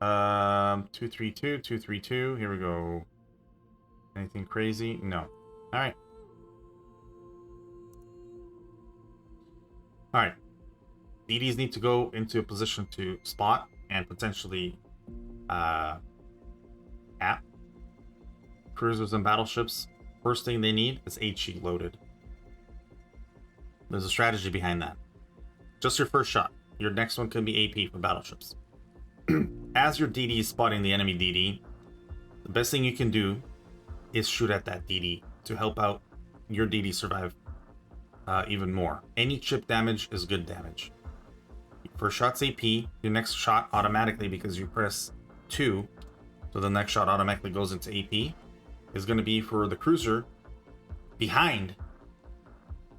232, 232. Here we go. Anything crazy? No. All right. All right. DDs need to go into a position to spot and potentially cap cruisers and battleships. First thing they need is HE loaded. There's a strategy behind that. Just your first shot. Your next one could be AP for battleships. As your DD is spotting the enemy DD, the best thing you can do is shoot at that DD to help out your DD survive even more. Any chip damage is good damage. First shot's AP, your next shot automatically, because you press 2, so the next shot automatically goes into AP, is going to be for the cruiser behind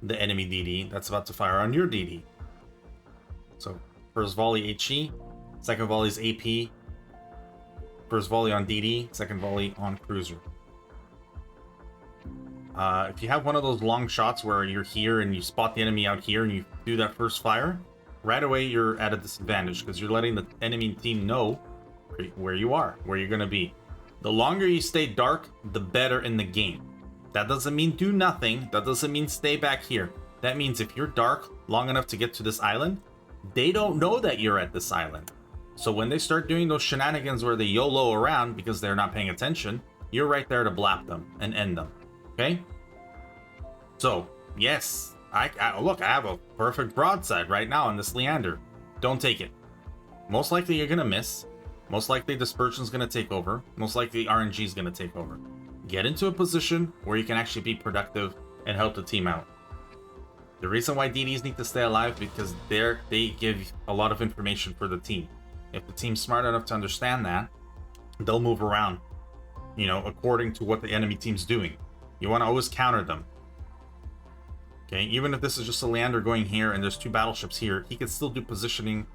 the enemy DD that's about to fire on your DD. So first volley HE, second volley is AP, first volley on DD, second volley on cruiser. If you have one of those long shots where you're here and you spot the enemy out here and you do that first fire, right away you're at a disadvantage because you're letting the enemy team know where you are, where you're going to be. The longer you stay dark, the better in the game. That doesn't mean do nothing. That doesn't mean stay back here. That means if you're dark long enough to get to this island, they don't know that you're at this island. So when they start doing those shenanigans where they YOLO around because they're not paying attention, you're right there to blap them and end them. Okay? So, yes, look, I have a perfect broadside right now on this Leander. Don't take it. Most likely you're going to miss. Most likely dispersion's going to take over. Most likely RNG is going to take over. Get into a position where you can actually be productive and help the team out. The reason why DDs need to stay alive because they give a lot of information for the team. If the team's smart enough to understand that, they'll move around, according to what the enemy team's doing. You want to always counter them. Okay, even if this is just a Leander going here and there's two battleships here, he can still do positioning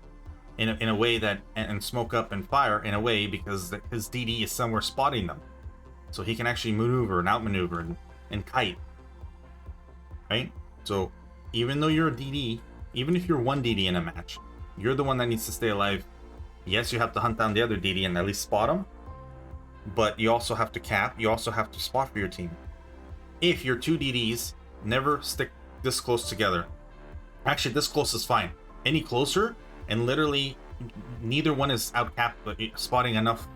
in a way that, and smoke up and fire in a way because his DD is somewhere spotting them. So he can actually maneuver and outmaneuver and kite. Right? So even though you're a DD, even if you're one DD in a match, you're the one that needs to stay alive. Yes, you have to hunt down the other DD and at least spot him, but you also have to cap, you also have to spot for your team. If your two DDs never stick this close together, actually this close is fine. Any closer, and literally neither one is out cap spotting enough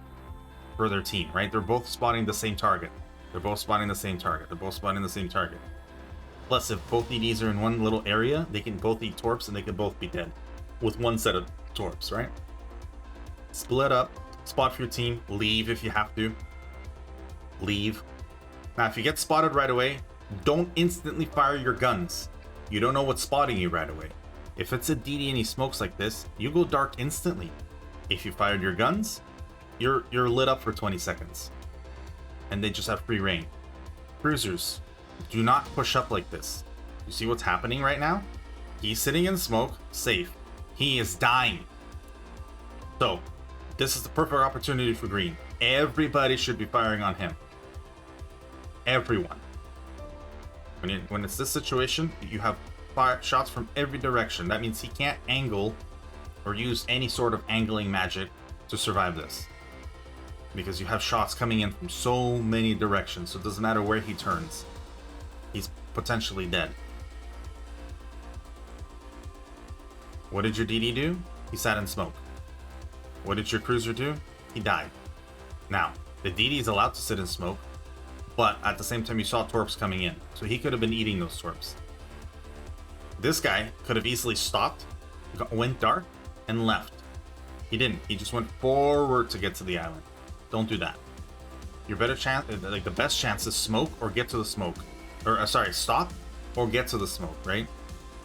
for their team, right? They're both spotting the same target. They're both spotting the same target. They're both spotting the same target. Plus, if both DDs are in one little area, they can both eat torps and they can both be dead with one set of torps, right? Split up, spot for your team, leave if you have to. Leave. Now, if you get spotted right away, don't instantly fire your guns. You don't know what's spotting you right away. If it's a DD and he smokes like this, you go dark instantly. If you fired your guns, you're lit up for 20 seconds. And they just have free reign. Cruisers, do not push up like this. You see what's happening right now? He's sitting in smoke, safe. He is dying. So, this is the perfect opportunity for green. Everybody should be firing on him. Everyone. When it's this situation, you have shots from every direction. That means he can't angle or use any sort of angling magic to survive this. Because you have shots coming in from so many directions, so it doesn't matter where he turns. He's potentially dead. What did your DD do? He sat in smoke. What did your cruiser do? He died. Now, the DD is allowed to sit in smoke, but at the same time you saw torps coming in, so he could have been eating those torps. This guy could have easily stopped, went dark, and left. He didn't. He just went forward to get to the island. Don't do that. Your better chance, like the best chance, is smoke or get to the smoke. Or stop or get to the smoke, right?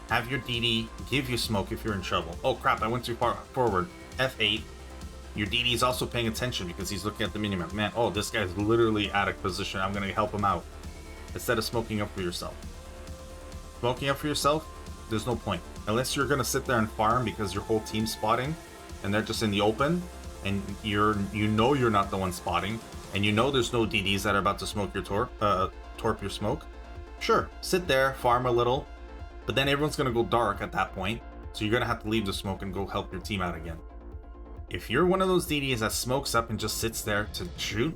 Have your DD give you smoke if you're in trouble. Oh crap, I went too far forward. F8. Your DD is also paying attention because he's looking at the minimap. Man, oh, this guy's literally out of position. I'm going to help him out. Instead of smoking up for yourself. Smoking up for yourself, there's no point. Unless you're going to sit there and farm because your whole team's spotting and they're just in the open and you're not the one spotting and you know there's no DDs that are about to smoke your torp your smoke. Sure, sit there, farm a little, but then everyone's going to go dark at that point. So you're going to have to leave the smoke and go help your team out again. If you're one of those DDs that smokes up and just sits there to shoot,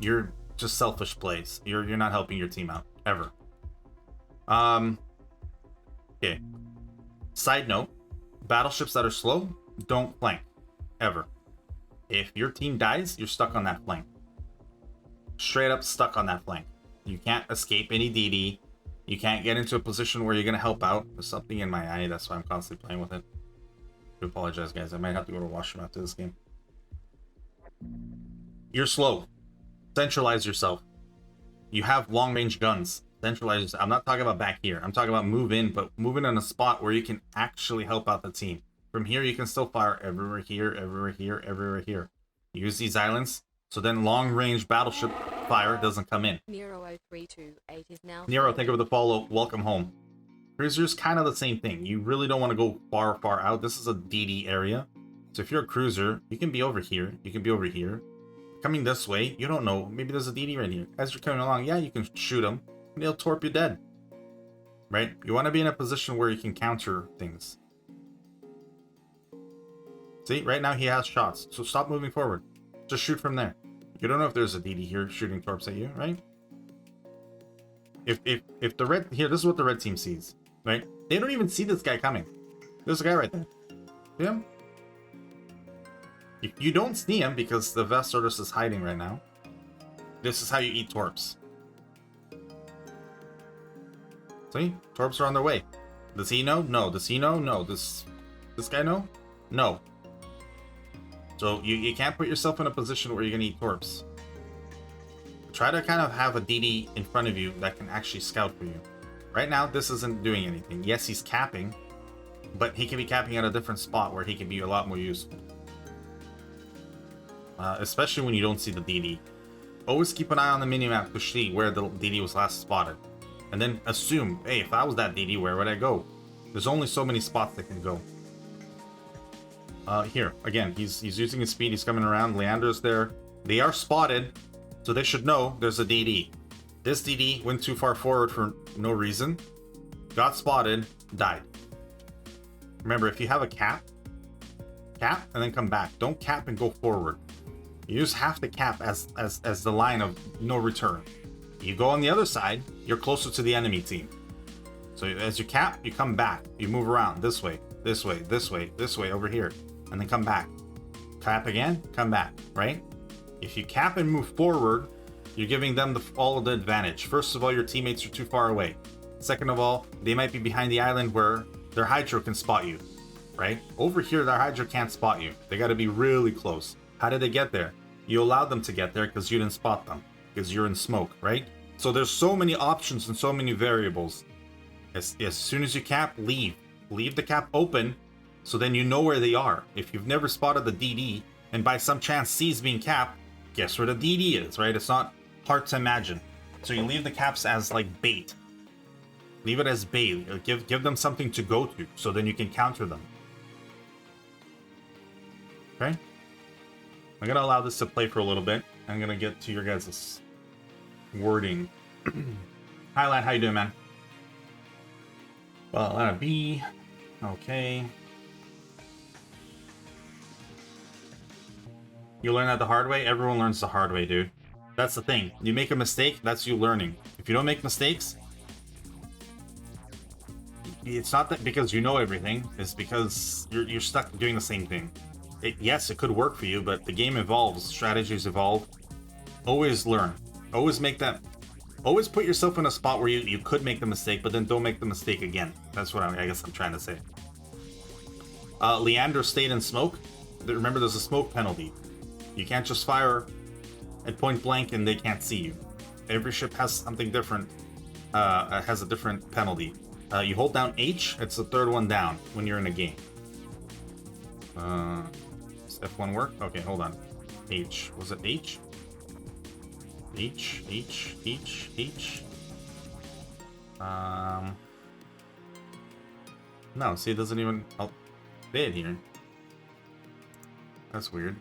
you're just selfish plays. You're not helping your team out ever. Okay. Side note, battleships that are slow don't flank ever. If your team dies, you're stuck on that flank. Straight up stuck on that flank. You can't escape any DD. You can't get into a position where you're gonna help out. There's something in my eye, that's why I'm constantly playing with it. I apologize, guys. I might have to go to the washroom after this game. You're slow. Centralize yourself. You have long-range guns. Centralize yourself. I'm not talking about back here. I'm talking about move in, but move in a spot where you can actually help out the team. From here, you can still fire everywhere here, everywhere here, everywhere here. Use these islands, so then long-range battleship fire doesn't come in. Nero0328 is now. Nero, thank you for the follow. Welcome home. Cruisers, kind of the same thing. You really don't want to go far out. This is a DD area. So if you're a cruiser, you can be over here. You can be over here. Coming this way, you don't know. Maybe there's a DD right here. As you're coming along, yeah, you can shoot them. And they'll torp you dead. Right? You want to be in a position where you can counter things. See, right now he has shots. So stop moving forward. Just shoot from there. You don't know if there's a DD here shooting torps at you, right? If the red... Here, this is what the red team sees. Right? They don't even see this guy coming. There's a guy right there. See him? You don't see him because the Vest Orders is hiding right now. This is how you eat torps. See? Torps are on their way. Does he know? No. Does he know? No. Does this guy know? No. So you can't put yourself in a position where you're going to eat torps. Try to kind of have a DD in front of you that can actually scout for you. Right now, this isn't doing anything. Yes, he's capping, but he can be capping at a different spot where he can be a lot more useful. Especially when you don't see the DD. Always keep an eye on the minimap to see where the DD was last spotted. And then assume, hey, if I was that DD, where would I go? There's only so many spots that can go. Here, again, he's using his speed, he's coming around, Leander's there. They are spotted, so they should know there's a DD. This DD went too far forward for no reason. Got spotted, died. Remember, if you have a cap and then come back. Don't cap and go forward. You use half the cap as the line of no return. You go on the other side, you're closer to the enemy team. So as you cap, you come back. You move around this way, this way, this way, this way, over here. And then come back. Cap again, come back, right? If you cap and move forward, you're giving them all of the advantage. First of all, your teammates are too far away. Second of all, they might be behind the island where their Hydro can spot you, right? Over here, their Hydro can't spot you. They got to be really close. How did they get there? You allowed them to get there because you didn't spot them, because you're in smoke, right? So there's so many options and so many variables. As soon as you cap, leave. Leave the cap open, so then you know where they are. If you've never spotted the DD, and by some chance sees being capped, guess where the DD is, right? It's not hard to imagine. So you leave the caps as like bait. Leave it as bait. Give them something to go to, so then you can counter them. Okay? I'm gonna allow this to play for a little bit. I'm gonna get to your guys' wording. Hi, lad. How you doing, man? Well, that'll be okay. You learn that the hard way? Everyone learns the hard way, dude. That's the thing. You make a mistake, that's you learning. If you don't make mistakes, it's not that because you know everything, it's because you're stuck doing the same thing. Yes, it could work for you, but the game evolves, strategies evolve. Always learn. Always make that. Always put yourself in a spot where you could make the mistake, but then don't make the mistake again. That's what I guess I'm trying to say. Leander stayed in smoke. Remember, there's a smoke penalty. You can't just fire at point blank and they can't see you. Every ship has something different. Has a different penalty. You hold down H, it's the third one down when you're in a game. Does F1 work? Okay, hold on. H. Was it H? H. No, see, it doesn't even... Oh, say it here. That's weird.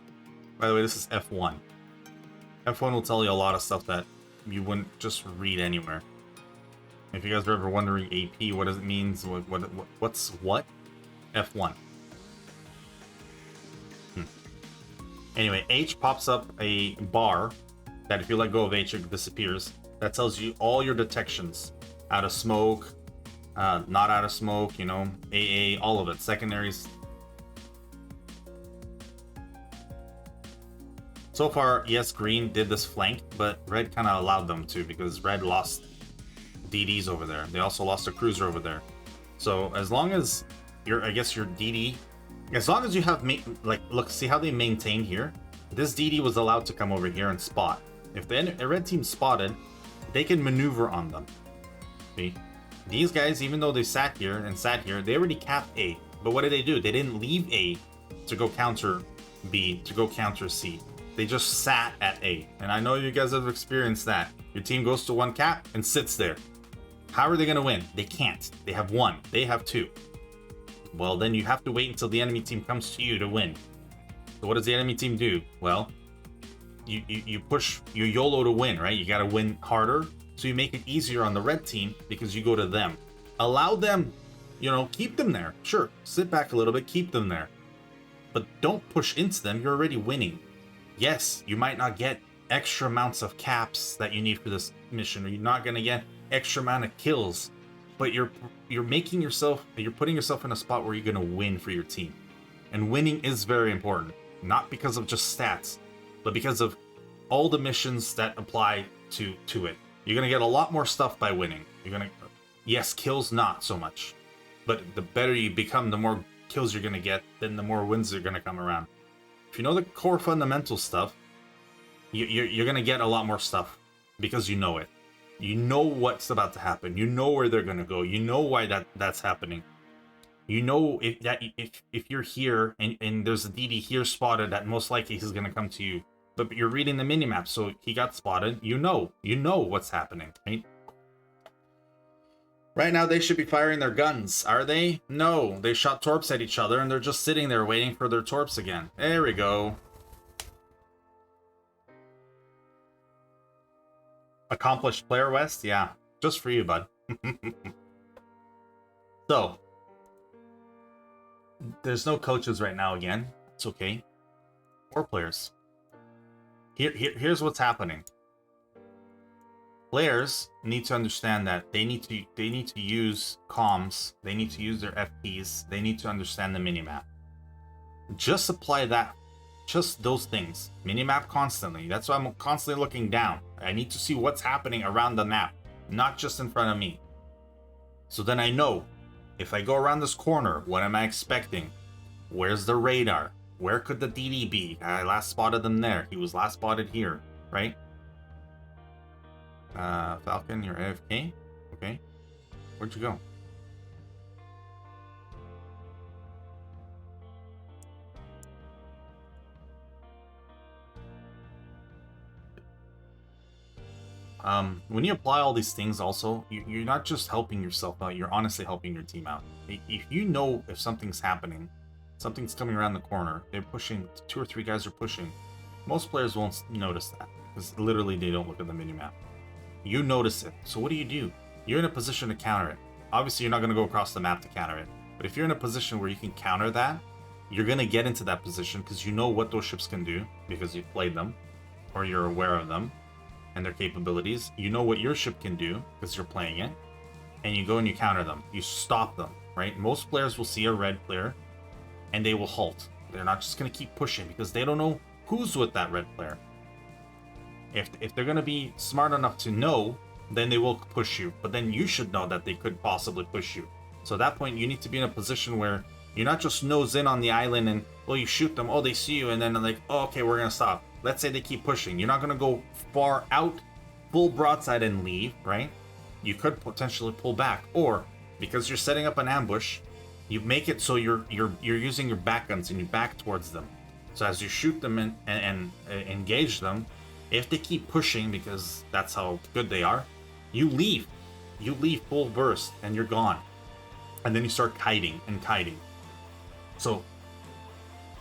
By the way, this is F1. F1 will tell you a lot of stuff that you wouldn't just read anywhere. If you guys are ever wondering AP, what does it mean? What's what? F1. Anyway, H pops up a bar that if you let go of H, it disappears. That tells you all your detections. Out of smoke, not out of smoke, you know, AA, all of it. Secondaries. So far, yes, green did this flank, but red kind of allowed them to because red lost DDs over there. They also lost a cruiser over there. So as long as I guess your DD, as long as you have, like, look, see how they maintain here? This DD was allowed to come over here and spot. If the red team spotted, they can maneuver on them. See? These guys, even though they sat here, they already capped A. But what did they do? They didn't leave A to go counter B, to go counter C. They just sat at A. And I know you guys have experienced that. Your team goes to one cap and sits there. How are they going to win? They can't. They have one. They have two. Well, then you have to wait until the enemy team comes to you to win. So what does the enemy team do? Well, you push, you YOLO to win, right? You got to win harder. So you make it easier on the red team because you go to them. Allow them, you know, keep them there. Sure, sit back a little bit, keep them there. But don't push into them. You're already winning. Yes, you might not get extra amounts of caps that you need for this mission, or you're not going to get extra amount of kills, but you're putting yourself in a spot where you're going to win for your team. And winning is very important, not because of just stats, but because of all the missions that apply to it. You're going to get a lot more stuff by winning. Yes, kills not so much, but the better you become, the more kills you're going to get, then the more wins are going to come around. If you know the core fundamental stuff, you're going to get a lot more stuff because you know it. You know what's about to happen. You know where they're going to go. You know why that's happening. You know if you're here and there's a DD here spotted, that most likely he's going to come to you. But you're reading the minimap, so he got spotted. You know what's happening, right? Right now, they should be firing their guns. Are they? No. They shot torps at each other, and they're just sitting there waiting for their torps again. There we go. Accomplished player, West? Yeah. Just for you, bud. So. There's no coaches right now again. It's okay. 4 players. Here's what's happening. Players need to understand that they need to use comms, they need to use their FPs, they need to understand the minimap. Just apply that, just those things. Minimap constantly. That's why I'm constantly looking down. I need to see what's happening around the map, not just in front of me. So then I know, if I go around this corner, what am I expecting? Where's the radar? Where could the DD be? I last spotted them there. He was last spotted here, right? Falcon, you're AFK? Okay. Where'd you go? When you apply all these things also, you're not just helping yourself out, you're honestly helping your team out. If you know if something's happening, something's coming around the corner, they're pushing, 2 or 3 guys are pushing, most players won't notice that, because literally they don't look at the minimap. You notice it, so what do? You're in a position to counter it. Obviously you're not going to go across the map to counter it, but if you're in a position where you can counter that, you're going to get into that position because you know what those ships can do, because you've played them, or you're aware of them, and their capabilities. You know what your ship can do, because you're playing it, and you go and you counter them. You stop them, right? Most players will see a red player, and they will halt. They're not just going to keep pushing, because they don't know who's with that red player. If they're going to be smart enough to know, then they will push you. But then you should know that they could possibly push you. So at that point, you need to be in a position where you're not just nose in on the island and, well, you shoot them, oh, they see you, and then they're like, oh, okay, we're going to stop. Let's say they keep pushing. You're not going to go far out, full broadside and leave, right? You could potentially pull back. Or, because you're setting up an ambush, you make it so you're using your back guns and you back towards them. So as you shoot them and engage them, if they keep pushing, because that's how good they are, you leave. You leave full burst and you're gone. And then you start kiting and kiting. So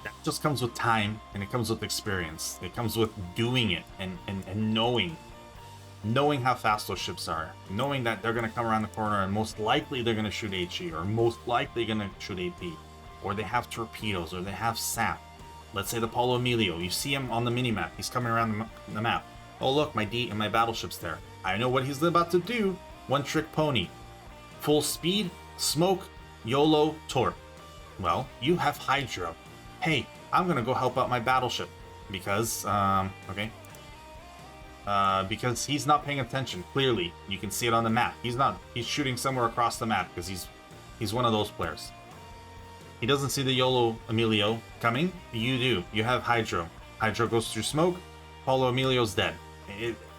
that just comes with time, and it comes with experience. It comes with doing it and knowing how fast those ships are. Knowing that they're going to come around the corner and most likely they're going to shoot HE, or most likely going to shoot AP. Or they have torpedoes, or they have SAP. Let's say the Paulo Emilio. You see him on the mini-map. He's coming around the map. Oh, look, my battleship's there. I know what he's about to do. One-trick pony. Full speed, smoke, YOLO, torp. Well, you have Hydro. Hey, I'm gonna go help out my battleship. Because, okay. Because he's not paying attention, clearly. You can see it on the map. He's shooting somewhere across the map because he's one of those players. He doesn't see the YOLO Emilio coming. You do. You have Hydro. Hydro goes through smoke. Paulo Emilio's dead.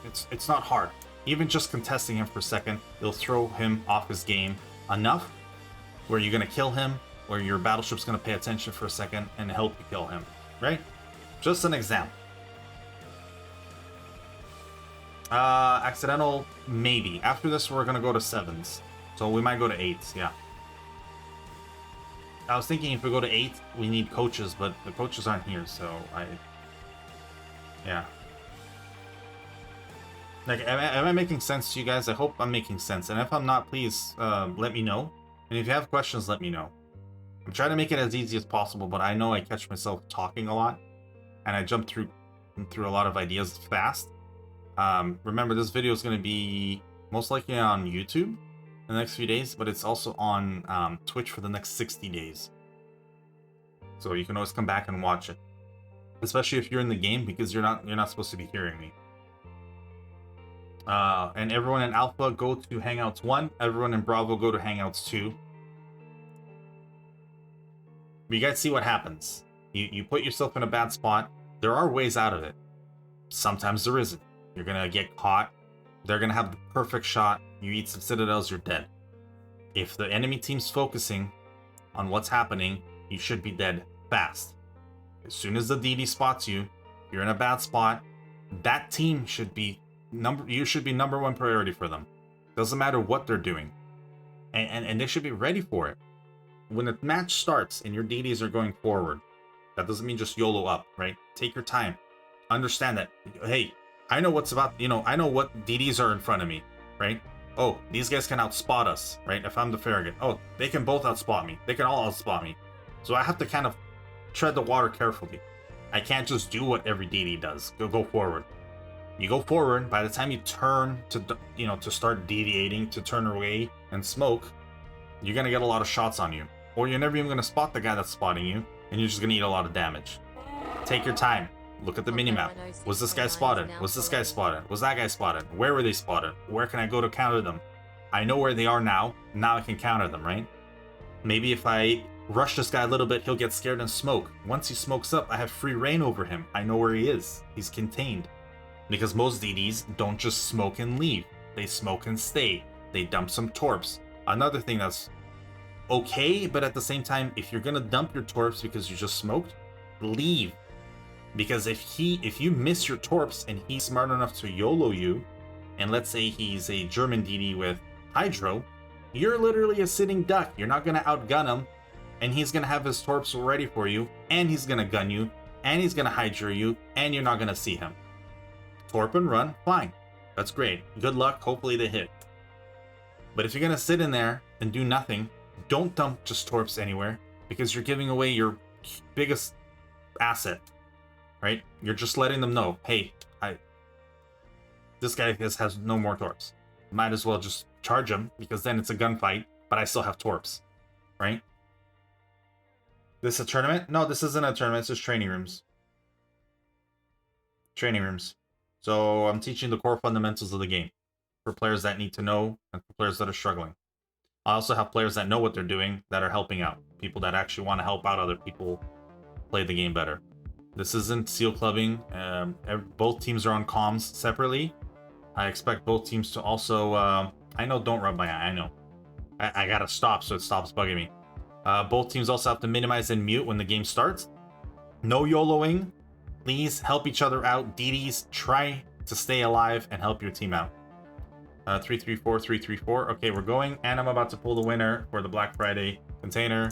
It's not hard. Even just contesting him for a second, it'll throw him off his game enough where you're going to kill him, where your battleship's going to pay attention for a second and help you kill him. Right? Just an example. Accidental, maybe. After this, we're going to go to 7s. So we might go to 8s, yeah. I was thinking if we go to 8, we need coaches, but the coaches aren't here, so yeah. Like, am I making sense to you guys? I hope I'm making sense. And if I'm not, please let me know. And if you have questions, let me know. I'm trying to make it as easy as possible, but I know I catch myself talking a lot. And I jump through a lot of ideas fast. Remember, this video is going to be most likely on YouTube the next few days, but it's also on Twitch for the next 60 days. So you can always come back and watch it. Especially if you're in the game, because you're not supposed to be hearing me. And everyone in Alpha, go to Hangouts 1. Everyone in Bravo, go to Hangouts 2. But you guys see what happens. You put yourself in a bad spot. There are ways out of it. Sometimes there isn't. You're gonna get caught. They're gonna have the perfect shot. You eat some citadels, you're dead. If the enemy team's focusing on what's happening, you should be dead fast. As soon as the DD spots you, you're in a bad spot. That team should be you should be number one priority for them. Doesn't matter what they're doing. And they should be ready for it. When the match starts and your DDs are going forward, that doesn't mean just YOLO up, right? Take your time. Understand that, hey, I know what's about, I know what DDs are in front of me, right? Oh, these guys can outspot us, right? If I'm the Farragut. Oh, they can both outspot me. They can all outspot me. So I have to kind of tread the water carefully. I can't just do what every DD does. Go forward. You go forward, by the time you turn to, to start deviating, to turn away and smoke, you're going to get a lot of shots on you. Or you're never even going to spot the guy that's spotting you, and you're just going to eat a lot of damage. Take your time. Look at the minimap. Was this guy spotted? Was this guy spotted? Was that guy spotted? Where were they spotted? Where can I go to counter them? I know where they are now. Now I can counter them, right? Maybe if I rush this guy a little bit, he'll get scared and smoke. Once he smokes up, I have free reign over him. I know where he is. He's contained. Because most DDs don't just smoke and leave. They smoke and stay. They dump some torps. Another thing that's okay, but at the same time, if you're gonna dump your torps because you just smoked, leave. Because if you miss your torps and he's smart enough to YOLO you, and let's say he's a German DD with Hydro, you're literally a sitting duck. You're not gonna outgun him, and he's gonna have his torps ready for you, and he's gonna gun you, and he's gonna Hydro you, and you're not gonna see him. Torp and run, fine. That's great. Good luck, hopefully they hit. But if you're gonna sit in there and do nothing, don't dump just torps anywhere, because you're giving away your biggest asset, right? You're just letting them know, hey, this guy has no more torps. Might as well just charge him, because then it's a gunfight, but I still have torps, right? This a tournament? No, this isn't a tournament, it's just training rooms. Training rooms. So I'm teaching the core fundamentals of the game for players that need to know and for players that are struggling. I also have players that know what they're doing that are helping out. People that actually want to help out other people play the game better. This isn't seal clubbing. Both teams are on comms separately. I expect both teams to also... I know, don't rub my eye, I know. I gotta stop so it stops bugging me. Both teams also have to minimize and mute when the game starts. No YOLOing. Please help each other out. DDs, try to stay alive and help your team out. 334, 334. Okay, we're going, and I'm about to pull the winner for the Black Friday container.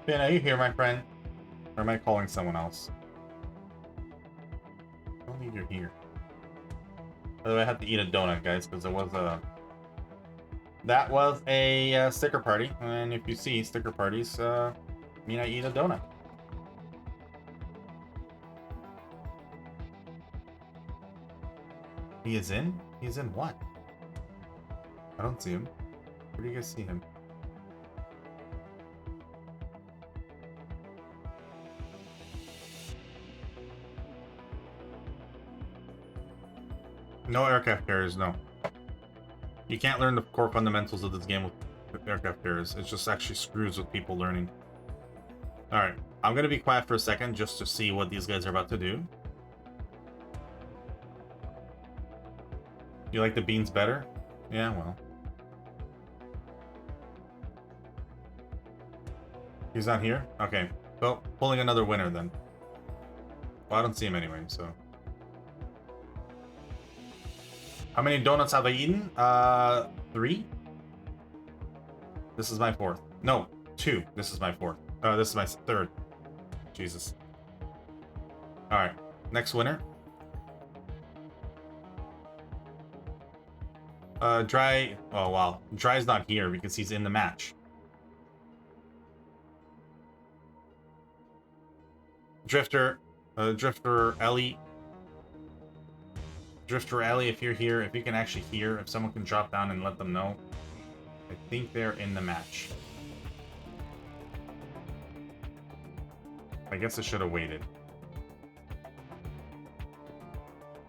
Ben, are you here, my friend? Or am I calling someone else? I don't think you're here. By the way, I had to eat a donut, guys, because there was a that was a sticker party. And if you see sticker parties, mean I eat a donut. He is in? He's in what? I don't see him. Where do you guys see him? No aircraft carriers, no. You can't learn the core fundamentals of this game with aircraft carriers. It just actually screws with people learning. Alright, I'm gonna be quiet for a second just to see what these guys are about to do. You like the beans better? Yeah, well. He's not here? Okay. Well, pulling another winner then. Well, I don't see him anyway, so. How many donuts have I eaten? 3? This is my 4th. No, 2. This is my 4th. This is my 3rd. Jesus. Alright. Next winner. Dry. Oh, wow. Dry's not here because he's in the match. Drifter. Drifter Ellie. Drifter Ellie, if you're here, if you can actually hear, if someone can drop down and let them know. I think they're in the match. I guess I should have waited.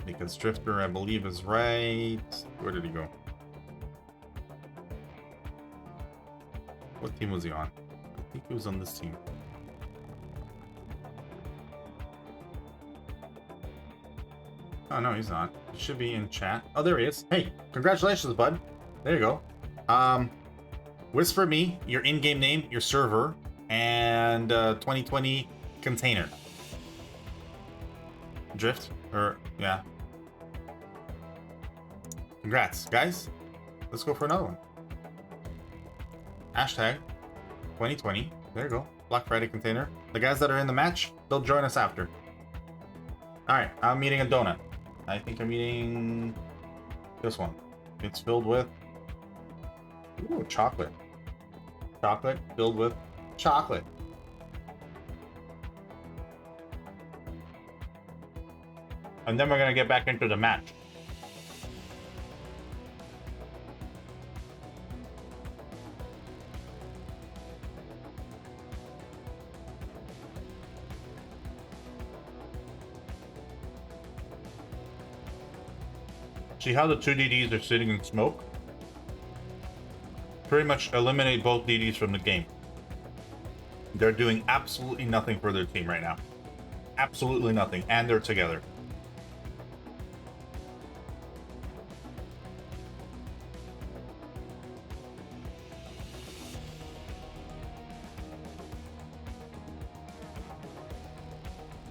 Because Drifter, I believe, is right. Where did he go? What team was he on? I think he was on this team. Oh, no, he's not. He should be in chat. Oh, there he is. Hey, congratulations, bud. There you go. Whisper me your in-game name, your server, and 2020 container. Drift? Or, yeah. Congrats, guys. Let's go for another one. Hashtag 2020. There you go. Black Friday container. The guys that are in the match, they'll join us after. Alright, I'm eating a donut. I think I'm eating this one. It's filled with chocolate. Chocolate filled with chocolate. And then we're gonna get back into the match. See how the 2 DDs are sitting in smoke? Pretty much eliminate both DDs from the game. They're doing absolutely nothing for their team right now. Absolutely nothing. And they're together.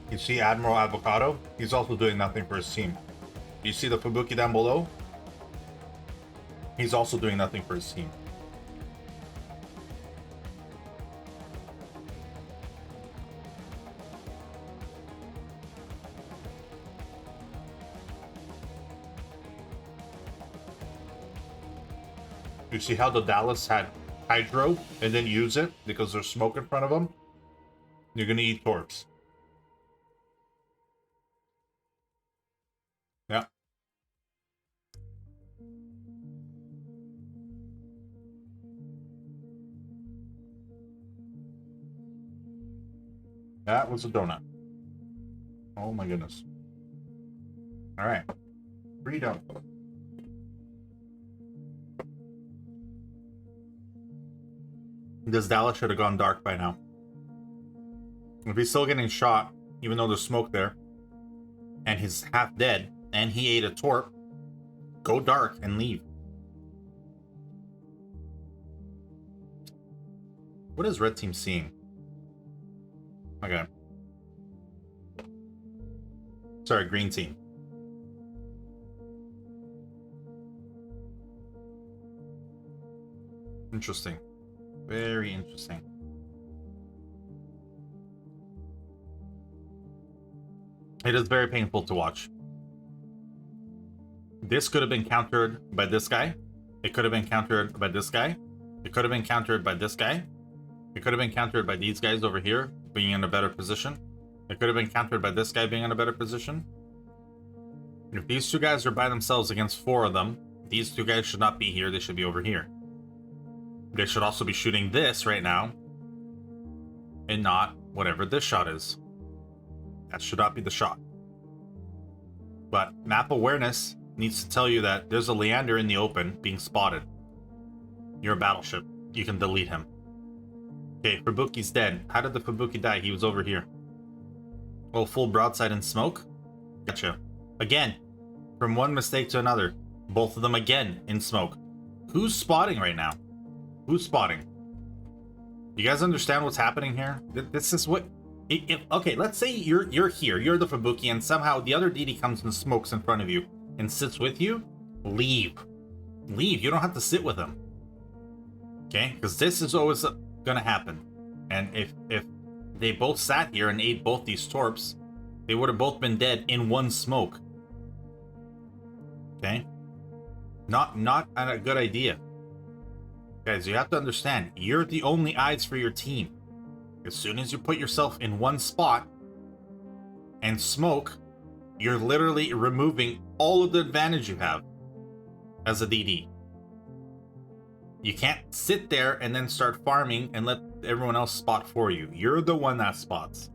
You see Admiral Avocado? He's also doing nothing for his team. You see the Fubuki down below? He's also doing nothing for his team. You see how the Dallas had Hydro and didn't use it because there's smoke in front of them? You're gonna eat torps. Yeah. That was a donut. Oh my goodness. Alright. 3 donuts. This Dallas should have gone dark by now. If he's still getting shot, even though there's smoke there, and he's half dead, and he ate a torp, go dark and leave. What is red team seeing? Okay. Sorry, green team. Interesting. Very interesting. It is very painful to watch. This could have been countered by this guy, It could have been countered by this guy. It could have been countered by this guy. It could have been countered by these guys over here being in a better position. It could have been countered by this guy being in a better position. If these two guys are by themselves against 4 of them, these 2 guys should not be here. They should be over here. They should also be shooting this right now and not whatever this shot is. That should not be the shot. But map awareness needs to tell you that there's a Leander in the open being spotted. You're a battleship. You can delete him. Okay, Fubuki's dead. How did the Fubuki die? He was over here. Oh, full broadside and smoke? Gotcha. Again, from one mistake to another. Both of them again in smoke. Who's spotting right now? Who's spotting? You guys understand what's happening here? This is what... okay, let's say you're here. You're the Fubuki, and somehow the other DD comes and smokes in front of you and sits with you. Leave. Leave. You don't have to sit with him. Okay? Because this is always gonna happen. And if they both sat here and ate both these torps, they would have both been dead in one smoke. Okay? Not a good idea. Guys, you have to understand, you're the only eyes for your team. As soon as you put yourself in one spot and smoke, you're literally removing all of the advantage you have as a DD. You can't sit there and then start farming and let everyone else spot for you. You're the one that spots.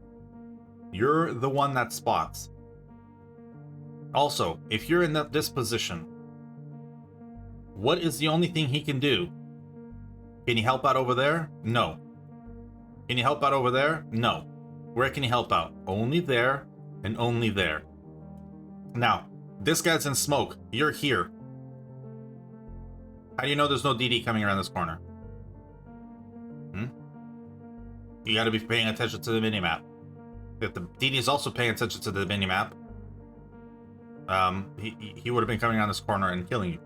You're the one that spots. Also, if you're in this position, what is the only thing he can do? Can he help out over there? No. Can you help out over there? No. Where can you help out? Only there and only there. Now, this guy's in smoke. You're here. How do you know there's no DD coming around this corner? You gotta be paying attention to the minimap. If the DD is also paying attention to the minimap, he would have been coming around this corner and killing you.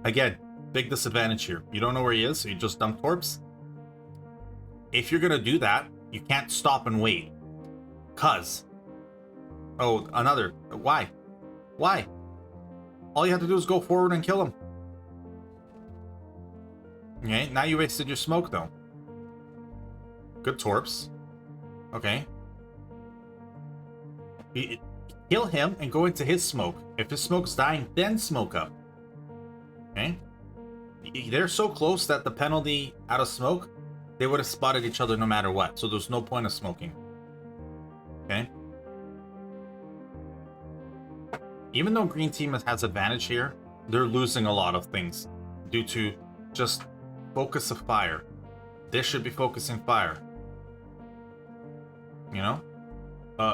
Again, big disadvantage here. You don't know where he is, so you just dump torps. If you're gonna do that, you can't stop and wait. Cause... Oh, another. Why? Why? All you have to do is go forward and kill him. Okay, now you wasted your smoke, though. Good torps. Okay. Kill him and go into his smoke. If his smoke's dying, then smoke up. Okay? They're so close that the penalty out of smoke, they would have spotted each other no matter what. So there's no point of smoking. Okay? Even though green team has advantage here, they're losing a lot of things due to just focus of fire. This should be focusing fire. You know?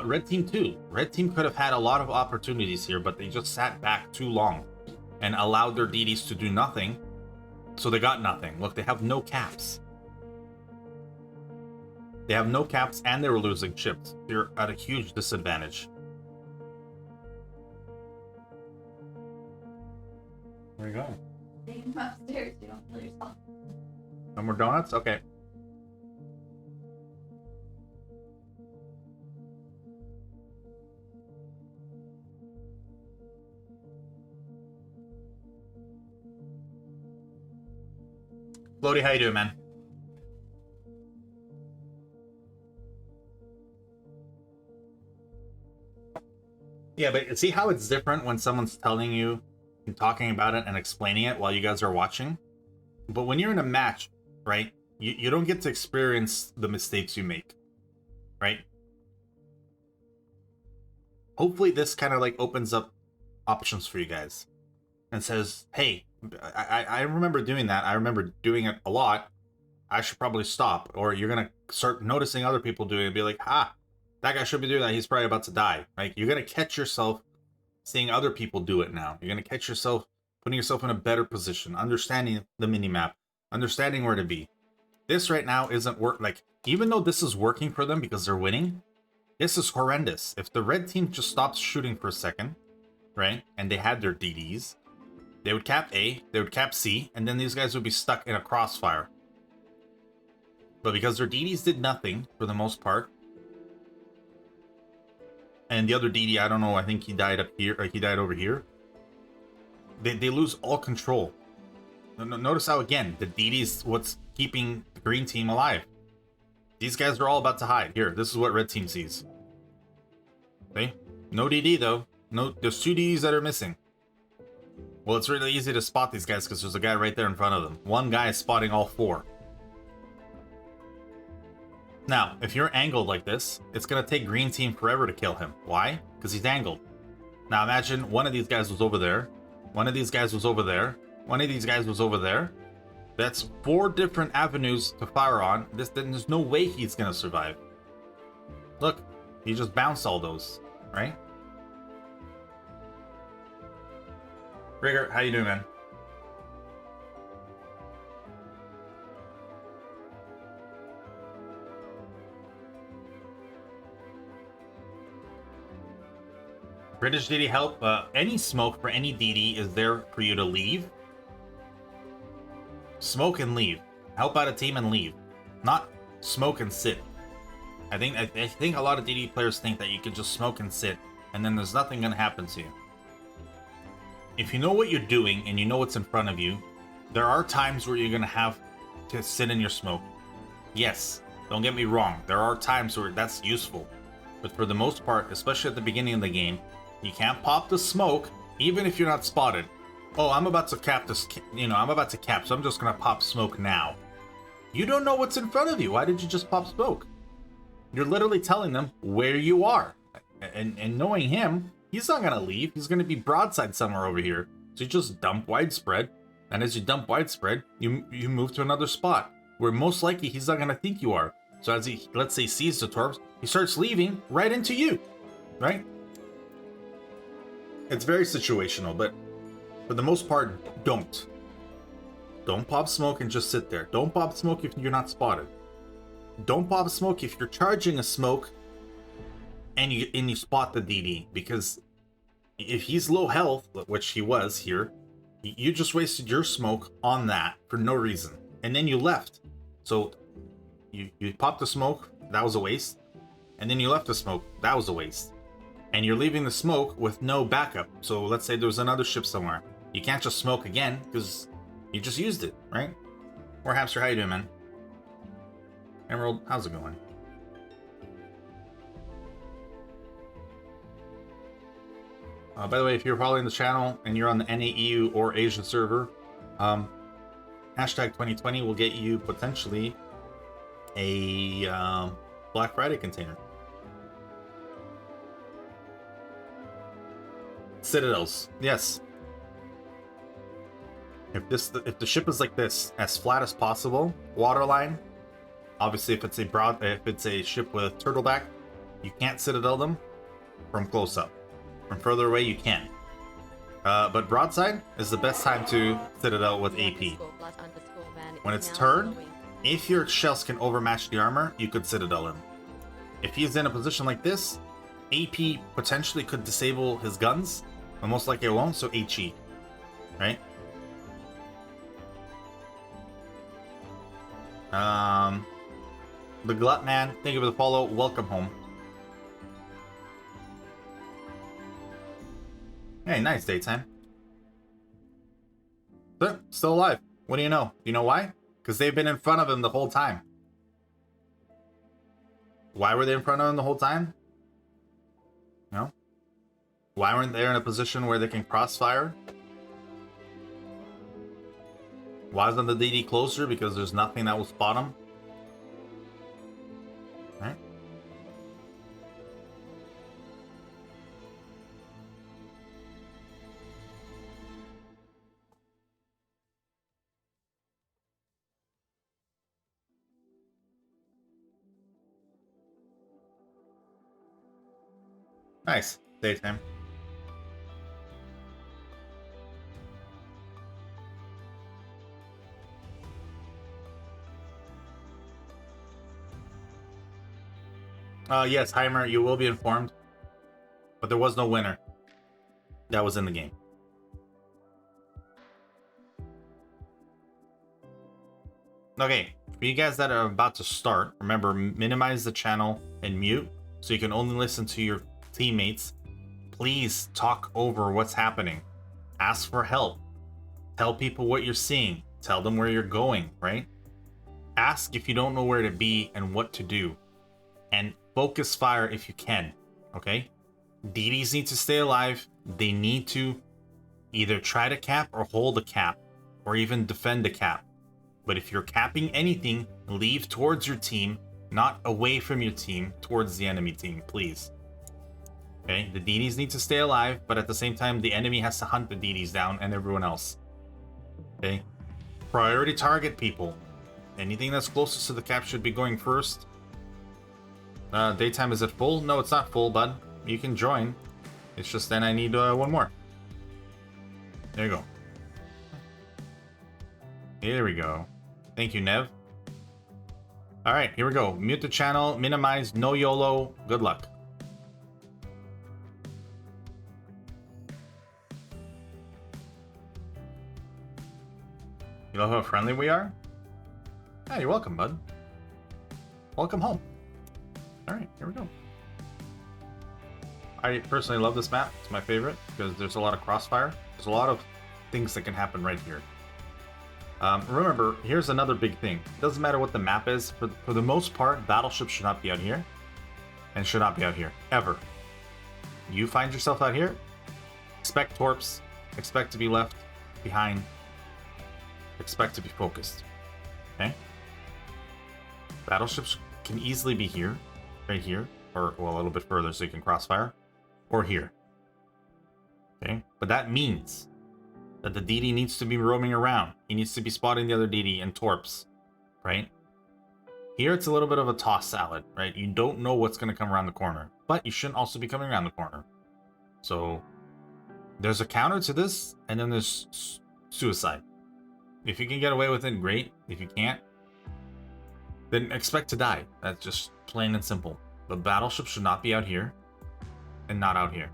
Red team too. Red team could have had a lot of opportunities here, but they just sat back too long and allowed their DDs to do nothing. So they got nothing. Look, they have no caps. They have no caps and they were losing chips. They're at a huge disadvantage. Where are you going? Take them upstairs, you don't kill yourself. No more donuts? Okay. Floaty, how you doing, man? Yeah, but see how it's different when someone's telling you and talking about it and explaining it while you guys are watching? But when you're in a match, right, you don't get to experience the mistakes you make, right? Hopefully this kind of like opens up options for you guys and says, hey, I remember doing that. I remember doing it a lot. I should probably stop. Or you're going to start noticing other people doing it and be like, that guy should be doing that. He's probably about to die. Like, you're going to catch yourself seeing other people do it now. You're going to catch yourself putting yourself in a better position, understanding the minimap, understanding where to be. This right now isn't like, even though this is working for them because they're winning, this is horrendous. If the red team just stops shooting for a second, right, and they had their DDs, they would cap A, they would cap C, and then these guys would be stuck in a crossfire. But because their DDs did nothing, for the most part, and the other DD, I don't know, I think he died up here, or he died over here. they lose all control. Notice how, again, the DD's what's keeping the green team alive. These guys are all about to hide. Here, this is what red team sees. See? No DD, though. No, there's 2 DDs that are missing. Well, it's really easy to spot these guys because there's a guy right there in front of them. One guy is spotting all 4. Now, if you're angled like this, it's going to take green team forever to kill him. Why? Because he's angled. Now, imagine one of these guys was over there. One of these guys was over there. One of these guys was over there. That's 4 different avenues to fire on. Then there's no way he's going to survive. Look, he just bounced all those, right? Rigger, how you doing, man? British DD help. Any smoke for any DD is there for you to leave. Smoke and leave. Help out a team and leave. Not smoke and sit. I think a lot of DD players think that you can just smoke and sit, and then there's nothing gonna happen to you. If you know what you're doing and you know what's in front of you, there are times where you're gonna have to sit in your smoke. Yes, don't get me wrong. There are times where that's useful, but for the most part, especially at the beginning of the game, you can't pop the smoke, even if you're not spotted. Oh, I'm about to cap this, I'm about to cap, so I'm just gonna pop smoke now. You don't know what's in front of you. Why did you just pop smoke? You're literally telling them where you are. And knowing him, he's not gonna leave. He's gonna be broadside somewhere over here. So you just dump widespread, and as you dump widespread, you move to another spot, where most likely he's not gonna think you are. So as he, let's say, sees the torps, he starts leaving right into you, right? It's very situational, but for the most part, don't. Don't pop smoke and just sit there. Don't pop smoke if you're not spotted. Don't pop smoke if you're charging a smoke and you spot the DD, because if he's low health, which he was here, you just wasted your smoke on that for no reason, and then you left. So you popped the smoke, that was a waste, and then you left the smoke, that was a waste. And you're leaving the smoke with no backup. So let's say there's another ship somewhere. You can't just smoke again because you just used it, right? Or Hamster, how you doing, man? Emerald, how's it going? By the way, if you're following the channel and you're on the NAEU or Asia server, hashtag 2020 will get you potentially a Black Friday container. Citadels, yes. If the ship is like this, as flat as possible, waterline. Obviously, if it's a ship with turtleback, you can't citadel them from close up. From further away, you can. But broadside is the best time to citadel with AP. When it's turned, if your shells can overmatch the armor, you could citadel him. If he's in a position like this, AP potentially could disable his guns, but most likely it won't, so HE, right? The Glut Man, thank you for the follow. Welcome home. Hey, nice daytime. Still alive. What do you know? You know why? Because they've been in front of him the whole time. Why were they in front of him the whole time? No? Why weren't they in a position where they can crossfire? Why isn't the DD closer? Because there's nothing that will spot him. Right? Nice. Daytime. Yes, Heimer, you will be informed. But there was no winner. That was in the game. Okay, for you guys that are about to start, remember, minimize the channel and mute so you can only listen to your teammates. Please talk over what's happening. Ask for help. Tell people what you're seeing. Tell them where you're going, right? Ask if you don't know where to be and what to do. And focus fire if you can, okay? DDs need to stay alive. They need to either try to cap or hold a cap, or even defend a cap. But if you're capping anything, leave towards your team, not away from your team, towards the enemy team, please. Okay, the DDs need to stay alive, but at the same time, the enemy has to hunt the DDs down and everyone else. Okay, priority target people. Anything that's closest to the cap should be going first. Daytime, is it full? No, it's not full, bud. You can join. It's just then I need one more. There you go. Here we go. Thank you, Nev. Alright, here we go. Mute the channel, minimize, no YOLO. Good luck. You love how friendly we are? Yeah, you're welcome, bud. Welcome home. Alright, here we go. I personally love this map. It's my favorite because there's a lot of crossfire. There's a lot of things that can happen right here. Remember, here's another big thing. It doesn't matter what the map is. For the most part, battleships should not be out here. And should not be out here. Ever. You find yourself out here, expect torps. Expect to be left behind. Expect to be focused. Okay? Battleships can easily be here. Right here. Or, well, a little bit further so you can crossfire. Or here. Okay? But that means that the DD needs to be roaming around. He needs to be spotting the other DD and torps, right? Here it's a little bit of a toss salad, right? You don't know what's going to come around the corner, but you shouldn't also be coming around the corner. So there's a counter to this, and then there's suicide. If you can get away with it, great. If you can't, then expect to die. That's just plain and simple. The battleship should not be out here and not out here.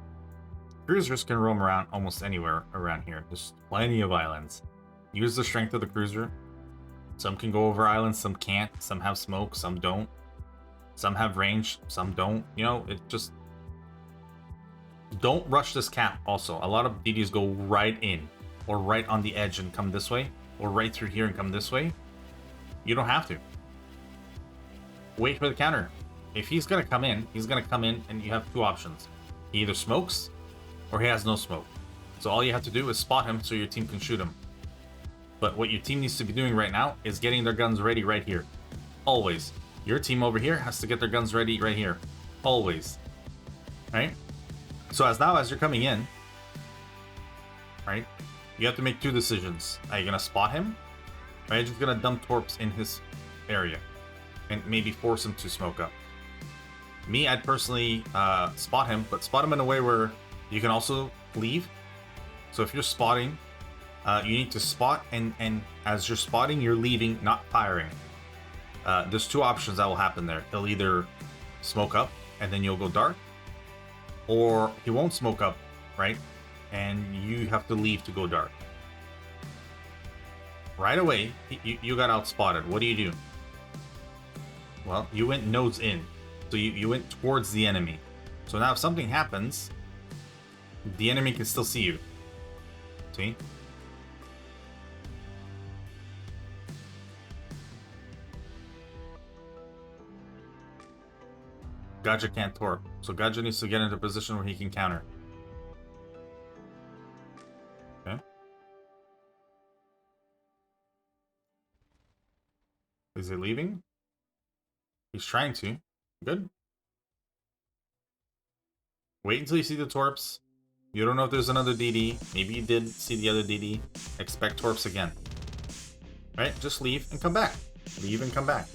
Cruisers can roam around almost anywhere around here. There's plenty of islands. Use the strength of the cruiser. Some can go over islands, some can't. Some have smoke, some don't. Some have range, some don't. You know, it just... Don't rush this cap also. A lot of DDs go right in. Or right on the edge and come this way. Or right through here and come this way. You don't have to. Wait for the counter. If he's going to come in, he's going to come in and you have two options. He either smokes or he has no smoke. So all you have to do is spot him so your team can shoot him. But what your team needs to be doing right now is getting their guns ready right here. Always. Your team over here has to get their guns ready right here. Always. Right? So as you're coming in, right, you have to make two decisions. Are you going to spot him? Or are you just going to dump torps in his area? And maybe force him to smoke up. Me, I'd personally spot him, but spot him in a way where you can also leave. So if you're spotting, you need to spot, and as you're spotting, you're leaving, not firing. There's two options that will happen there. He'll either smoke up, and then you'll go dark, or he won't smoke up, right? And you have to leave to go dark. Right away, you got outspotted. What do? Well, you went nose in. So you went towards the enemy. So now if something happens, the enemy can still see you. See? Gaja can't torp. So Gaja needs to get into a position where he can counter. Okay. Is he leaving? He's trying to. Good. Wait until you see the torps. You don't know if there's another DD. Maybe you did see the other DD. Expect torps again. Right? Just leave and come back. Leave and come back.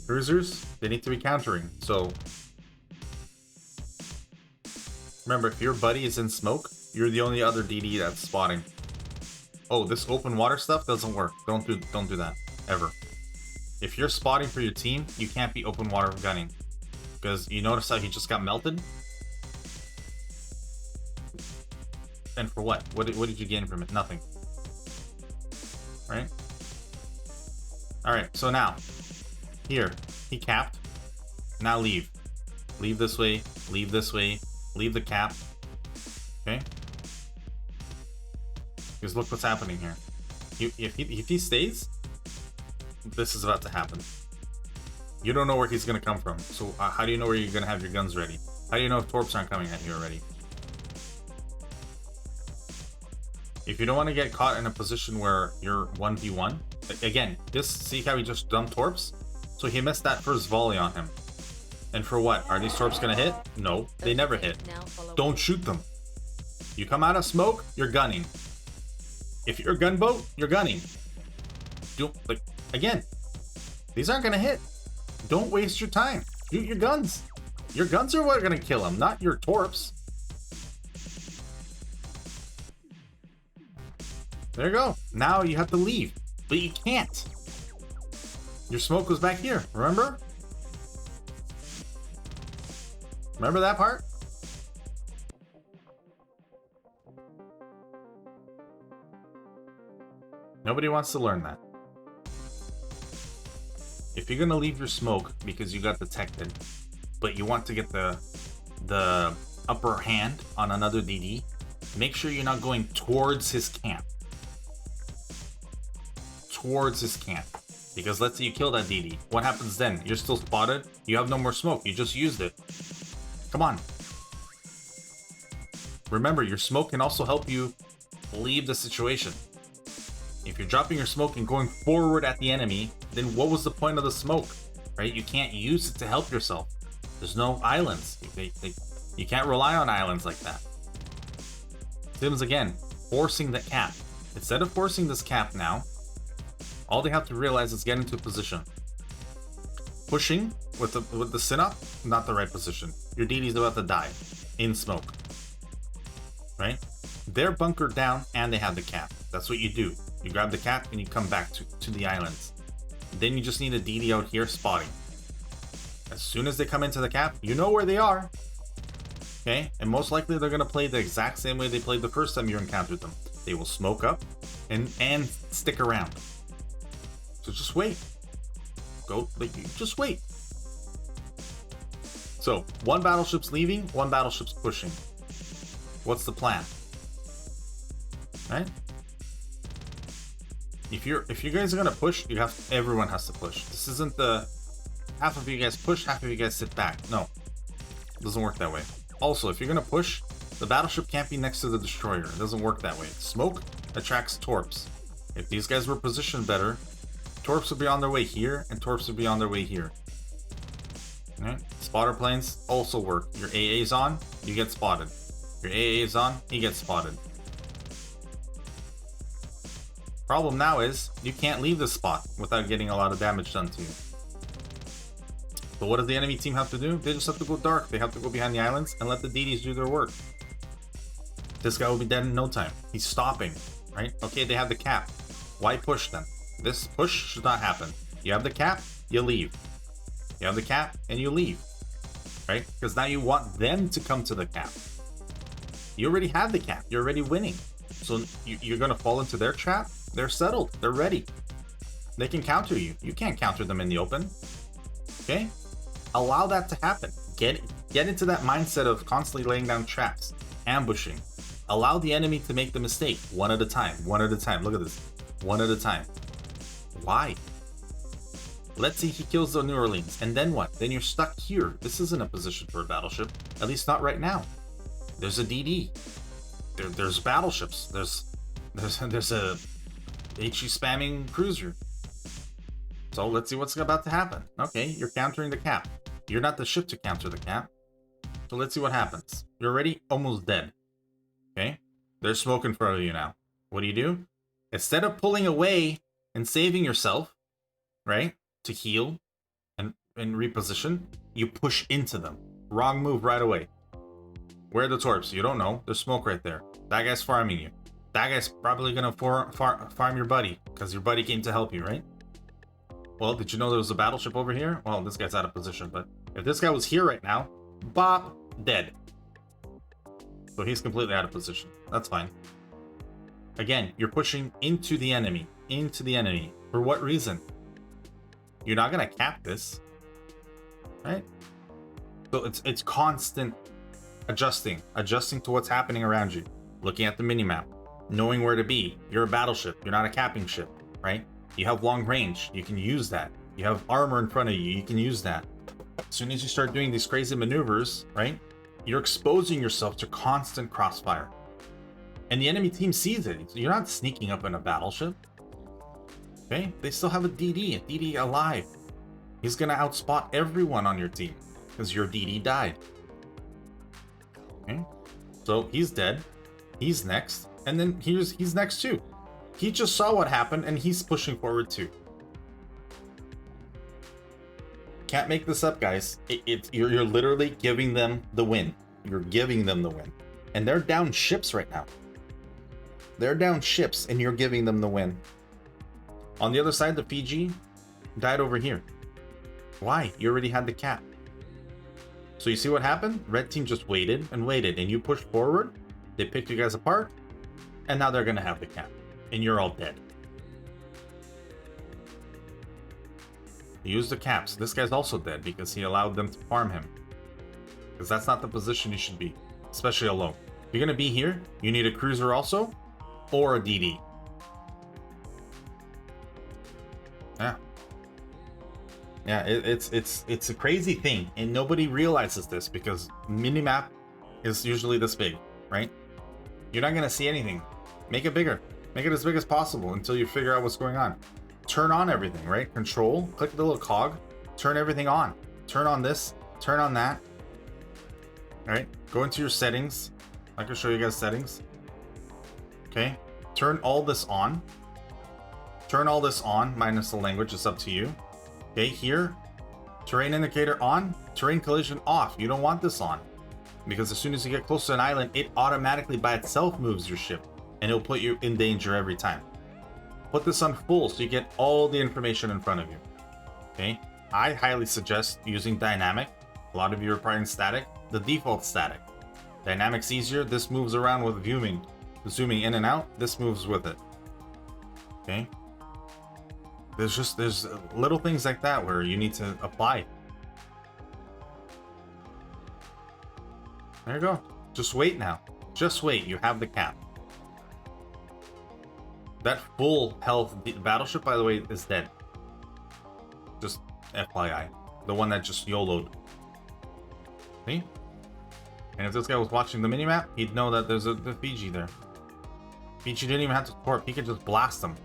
Cruisers, they need to be countering. So remember, if your buddy is in smoke, you're the only other DD that's spotting. Oh, this open water stuff doesn't work. Don't do that. Ever. If you're spotting for your team, you can't be open water gunning. Because you notice how he just got melted? And for what? What did you gain from it? Nothing. Right? Alright, so now. Here. He capped. Now leave. Leave this way. Leave this way. Leave the cap. Okay? Because look what's happening here. If he stays, this is about to happen. You don't know where he's going to come from. So how do you know where you're going to have your guns ready? How do you know if torps aren't coming at you already? If you don't want to get caught in a position where you're 1v1, again, see how he just dumped torps? So he missed that first volley on him. And for what? Are these torps going to hit? No, they never hit. Don't shoot them. You come out of smoke, you're gunning. If you're a gunboat, you're gunning. Again, these aren't going to hit. Don't waste your time. Shoot your guns. Your guns are what are going to kill him, not your torps. There you go. Now you have to leave, but you can't. Your smoke was back here, remember? Remember that part? Nobody wants to learn that. If you're gonna leave your smoke because you got detected, but you want to get the upper hand on another DD, make sure you're not going towards his camp. Towards his camp. Because let's say you kill that DD. What happens then? You're still spotted. You have no more smoke. You just used it. Come on. Remember, your smoke can also help you leave the situation. If you're dropping your smoke and going forward at the enemy, then what was the point of the smoke? Right? You can't use it to help yourself. There's no islands. You can't rely on islands like that. Sims again, forcing the cap. Instead of forcing this cap now, all they have to realize is get into position. Pushing with the sit-up, not the right position. Your DD's about to die in smoke. Right? They're bunkered down and they have the cap. That's what you do. You grab the cap and you come back to the islands. Then you just need a DD out here spotting. As soon as they come into the cap, you know where they are. Okay? And most likely they're going to play the exact same way they played the first time you encountered them. They will smoke up and stick around. So just wait. Just wait. So, one battleship's leaving, one battleship's pushing. What's the plan? Right? If you guys are gonna push, everyone has to push. This isn't the half of you guys push, half of you guys sit back. No. It doesn't work that way. Also, if you're gonna push, the battleship can't be next to the destroyer. It doesn't work that way. Smoke attracts torps. If these guys were positioned better, torps would be on their way here, and torps would be on their way here. Right? Spotter planes also work. Your AA's on, you get spotted. Your AA's on, he gets spotted. Problem now is, you can't leave this spot without getting a lot of damage done to you. But what does the enemy team have to do? They just have to go dark. They have to go behind the islands and let the DDs do their work. This guy will be dead in no time. He's stopping, right? Okay, they have the cap. Why push them? This push should not happen. You have the cap, you leave. You have the cap, and you leave. Right? Because now you want them to come to the cap. You already have the cap. You're already winning. So you're going to fall into their trap? They're settled. They're ready. They can counter you. You can't counter them in the open. Okay? Allow that to happen. Get into that mindset of constantly laying down traps. Ambushing. Allow the enemy to make the mistake. One at a time. One at a time. Look at this. One at a time. Why? Let's say he kills the New Orleans. And then what? Then you're stuck here. This isn't a position for a battleship. At least not right now. There's a DD. There's battleships. There's a HE spamming cruiser. So let's see what's about to happen. Okay, you're countering the cap. You're not the ship to counter the cap. So let's see what happens. You're already almost dead. Okay? There's smoke in front of you now. What do? Instead of pulling away and saving yourself, right, to heal and reposition, you push into them. Wrong move right away. Where are the torps? You don't know. There's smoke right there. That guy's farming you. That guy's probably gonna farm your buddy, because your buddy came to help you, right? Well, did you know there was a battleship over here? Well, this guy's out of position, but if this guy was here right now, bop, dead. So he's completely out of position. That's fine. Again, you're pushing into the enemy. Into the enemy. For what reason? You're not gonna cap this, right? So it's constant adjusting to what's happening around you. Looking at the minimap. Knowing where to be. You're a battleship. You're not a capping ship, right? You have long range. You can use that. You have armor in front of you. You can use that. As soon as you start doing these crazy maneuvers, right? You're exposing yourself to constant crossfire. And the enemy team sees it. You're not sneaking up in a battleship. Okay? They still have a DD alive. He's gonna outspot everyone on your team because your DD died. Okay? So he's dead. He's next. And then he's next too. He just saw what happened and he's pushing forward too. Can't make this up, guys. You're literally giving them the win. You're giving them the win. And they're down ships right now. They're down ships and you're giving them the win. On the other side, the Fiji died over here. Why? You already had the cap. So you see what happened? Red team just waited and waited, and you pushed forward. They picked you guys apart, and now they're gonna have the cap, and you're all dead. Use the caps. This guy's also dead because he allowed them to farm him. Because that's not the position you should be, especially alone. If you're gonna be here, you need a cruiser also, or a DD. Yeah, it's a crazy thing, and nobody realizes this because minimap is usually this big, right? You're not gonna see anything. Make it bigger. Make it as big as possible until you figure out what's going on. Turn on everything, right? Control, click the little cog, turn everything on. Turn on this, turn on that. All right, go into your settings. I can show you guys settings. Okay, turn all this on. Turn all this on, minus the language, it's up to you. Okay, here, terrain indicator on, terrain collision off. You don't want this on because as soon as you get close to an island, it automatically by itself moves your ship and it'll put you in danger every time. Put this on full so you get all the information in front of you. Okay, I highly suggest using dynamic. A lot of you are probably in static. The default static. Dynamic's easier. This moves around with viewing, zooming in and out. This moves with it. Okay. There's little things like that where you need to apply. There you go. Just wait now. Just wait. You have the cap. That full health battleship, by the way, is dead. Just FYI. The one that just YOLO'd. See? And if this guy was watching the minimap, he'd know that there's the Fiji there. Fiji didn't even have to torp. He could just blast them.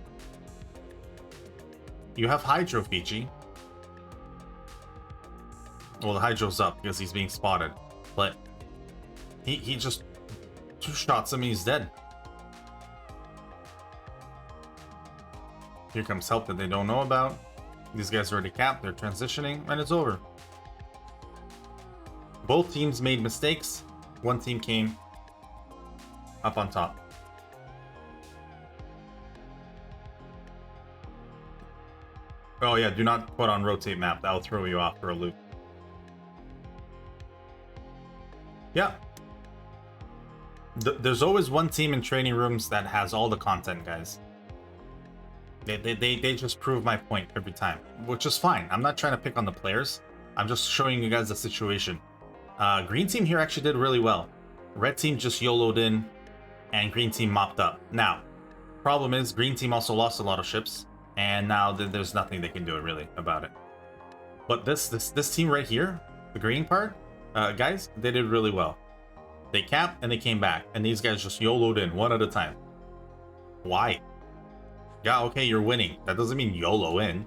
You have Hydro, Fiji. Well, the Hydro's up because he's being spotted. But he just two shots him and he's dead. Here comes help that they don't know about. These guys are already capped. They're transitioning and it's over. Both teams made mistakes. One team came up on top. Oh yeah, do not put on rotate map. That'll throw you off for a loop. Yeah. There's always one team in training rooms that has all the content, guys. They just prove my point every time, which is fine. I'm not trying to pick on the players. I'm just showing you guys the situation. Green team here actually did really well. Red team just YOLO'd in, and green team mopped up. Now, problem is green team also lost a lot of ships. And now there's nothing they can do really about it. But this team right here, the green part, guys, they did really well. They capped and they came back, and these guys just YOLO'd in one at a time. Why? Yeah, okay, you're winning. That doesn't mean YOLO in.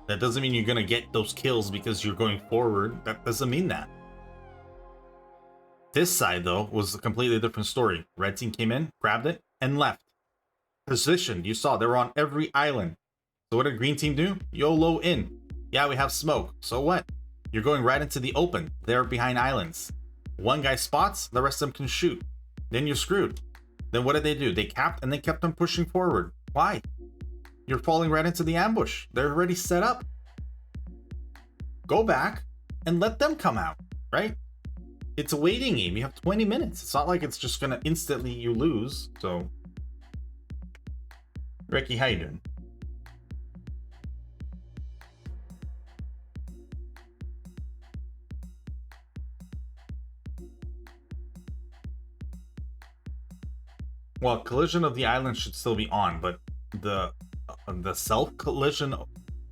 That doesn't mean you're gonna get those kills because you're going forward. That doesn't mean that. This side though was a completely different story. Red team came in, grabbed it, and left. Positioned, you saw they were on every island. So what did green team do? YOLO in. Yeah, we have smoke. So what? You're going right into the open. They're behind islands. One guy spots, the rest of them can shoot. Then you're screwed. Then what did they do? They capped and they kept on pushing forward. Why? You're falling right into the ambush. They're already set up. Go back and let them come out, right? It's a waiting game. You have 20 minutes. It's not like it's just gonna instantly you lose. So, Ricky, how you doing? Well, collision of the island should still be on, but the self collision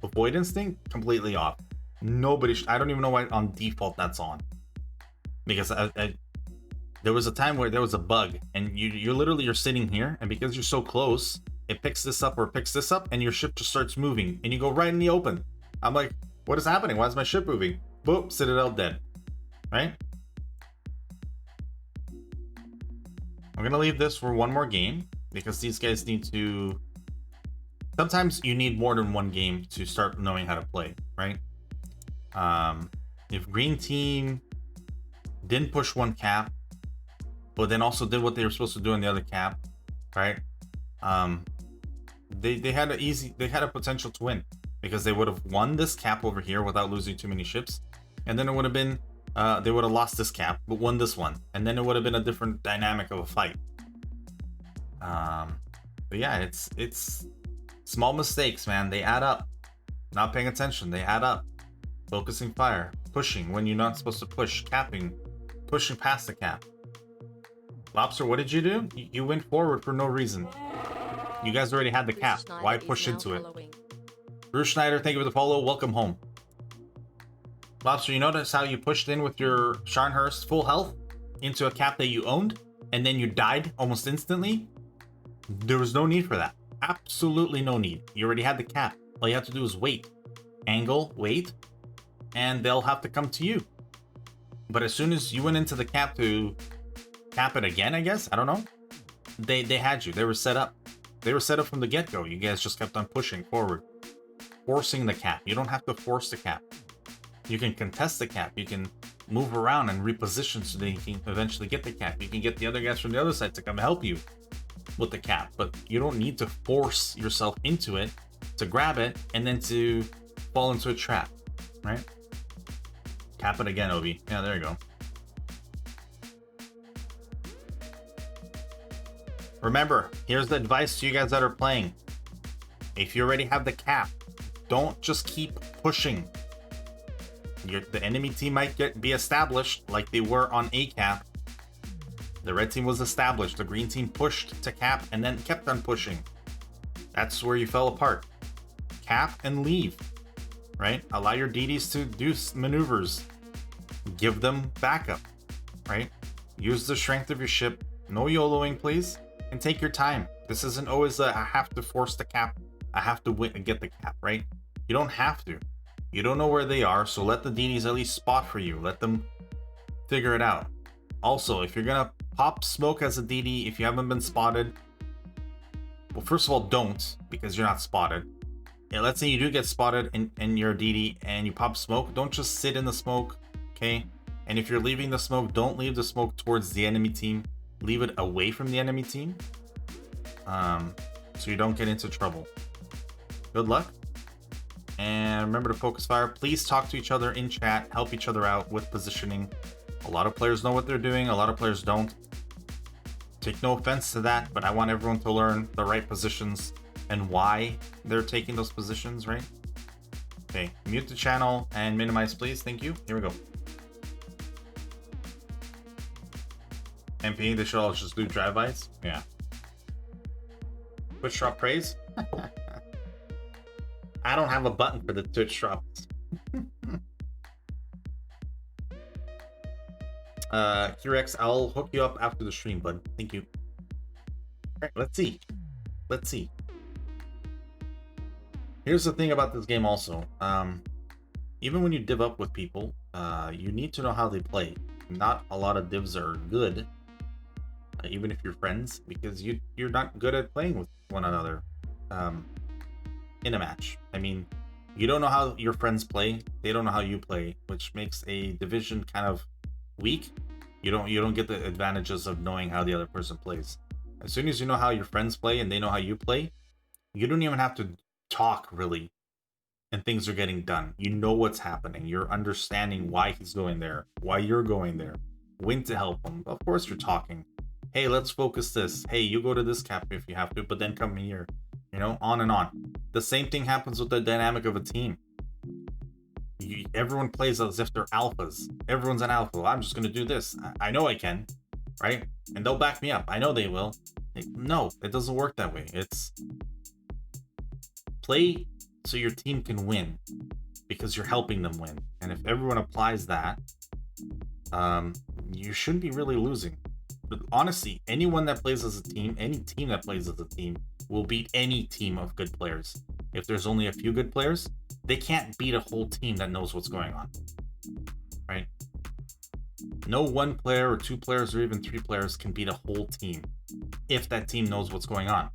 avoidance thing completely off. I don't even know why on default that's on, because there was a time where there was a bug, and you're sitting here, and because you're so close, it picks this up or picks this up, and your ship just starts moving, and you go right in the open. I'm like, what is happening? Why is my ship moving? Boop, Citadel dead. Right? I'm gonna leave this for one more game because these guys need to. Sometimes you need more than one game to start knowing how to play, right? If green team didn't push one cap, but then also did what they were supposed to do in the other cap, right? They had a potential to win because they would have won this cap over here without losing too many ships, and then it would have been they would have lost this cap but won this one, and then it would have been a different dynamic of a fight. But yeah, it's small mistakes, man. They add up. Not paying attention, they add up. Focusing fire, pushing when you're not supposed to push, capping, pushing past the cap. Lobster, what did you do? You went forward for no reason. You guys already had the cap. Why push into it? Bruce Schneider, thank you for the follow. Welcome home. Lobster, you notice how you pushed in with your Scharnhurst full health into a cap that you owned, and then you died almost instantly? There was no need for that. Absolutely no need. You already had the cap. All you have to do is wait. Angle, wait, and they'll have to come to you. But as soon as you went into the cap to cap it again, I guess, I don't know, they had you. They were set up. They were set up from the get-go. You guys just kept on pushing forward, forcing the cap. You don't have to force the cap. You can contest the cap. You can move around and reposition so that you can eventually get the cap. You can get the other guys from the other side to come help you with the cap, but you don't need to force yourself into it to grab it and then to fall into a trap, right? Cap it again, Obi. Yeah, there you go. Remember, here's the advice to you guys that are playing. If you already have the cap, don't just keep pushing. The enemy team might be established like they were on A cap. The red team was established. The green team pushed to cap and then kept on pushing. That's where you fell apart. Cap and leave, right? Allow your DDs to do maneuvers. Give them backup, right? Use the strength of your ship. No YOLOing, please. And take your time. This isn't always I have to force the cap. I have to win and get the cap, right? You don't have to. You don't know where they are, so let the DDs at least spot for you. Let them figure it out. Also, if you're gonna pop smoke as a DD, if you haven't been spotted, well, first of all, don't, because you're not spotted. Yeah, let's say you do get spotted and you're a DD and you pop smoke, don't just sit in the smoke, okay? And if you're leaving the smoke, don't leave the smoke towards the enemy team. Leave it away from the enemy team, so you don't get into trouble. Good luck. And remember to focus fire. Please talk to each other in chat. Help each other out with positioning. A lot of players know what they're doing. A lot of players don't. Take no offense to that, but I want everyone to learn the right positions and why they're taking those positions, right? Okay, mute the channel and minimize, please. Thank you. Here we go. MP, they should all just do drive-bys? Yeah. Twitch drop praise? I don't have a button for the Twitch drops. Q-Rex, I'll hook you up after the stream, bud. Thank you. Alright, let's see. Let's see. Here's the thing about this game also. Even when you div up with people, you need to know how they play. Not a lot of divs are good, even if you're friends, because you're not good at playing with one another in a match. I mean, you don't know how your friends play, they don't know how you play, which makes a division kind of weak. You don't get the advantages of knowing how the other person plays. As soon as you know how your friends play and they know how you play, you don't even have to talk really, and things are getting done. You know what's happening. You're understanding why he's going there, why you're going there, when to help him. Of course you're talking. Hey, let's focus this. Hey, you go to this cap if you have to, but then come here. You know, on and on. The same thing happens with the dynamic of a team. Everyone plays as if they're alphas. Everyone's an alpha. I'm just going to do this. I know I can, right? And they'll back me up. I know they will. No, it doesn't work that way. It's play so your team can win because you're helping them win. And if everyone applies that, you shouldn't be really losing. But honestly, anyone that plays as a team, any team that plays as a team, will beat any team of good players. If there's only a few good players, they can't beat a whole team that knows what's going on. Right? No one player or two players or even three players can beat a whole team if that team knows what's going on.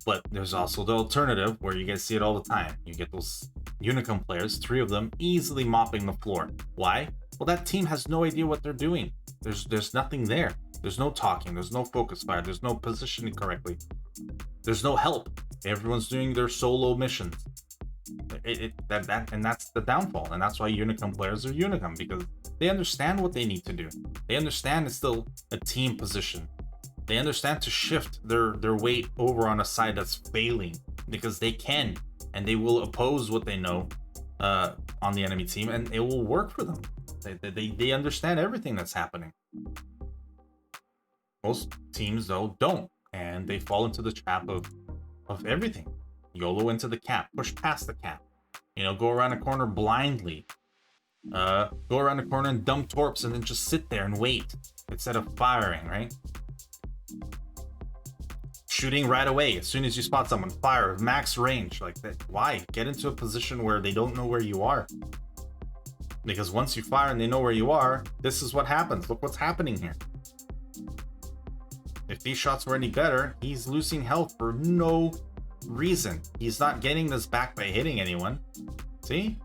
But there's also the alternative where you guys see it all the time. You get those Unicum players, 3 of them, easily mopping the floor. Why? Well, that team has no idea what they're doing. There's nothing there. There's no talking. There's no focus fire. There's no positioning correctly. There's no help. Everyone's doing their solo missions. And that's the downfall. And that's why Unicum players are Unicum, because they understand what they need to do. They understand it's still a team position. They understand to shift their weight over on a side that's failing, because they can, and they will oppose what they know on the enemy team, and it will work for them. They understand everything that's happening. Most teams, though, don't, and they fall into the trap of everything. YOLO into the cap, push past the cap, go around a corner blindly, go around a corner and dump torps and then just sit there and wait instead of firing, right? Shooting right away as soon as you spot someone, fire, max range, like that. Why? Get into a position where they don't know where you are. Because once you fire and they know where you are, this is what happens. Look what's happening here. If these shots were any better, he's losing health for no reason. He's not getting this back by hitting anyone. See?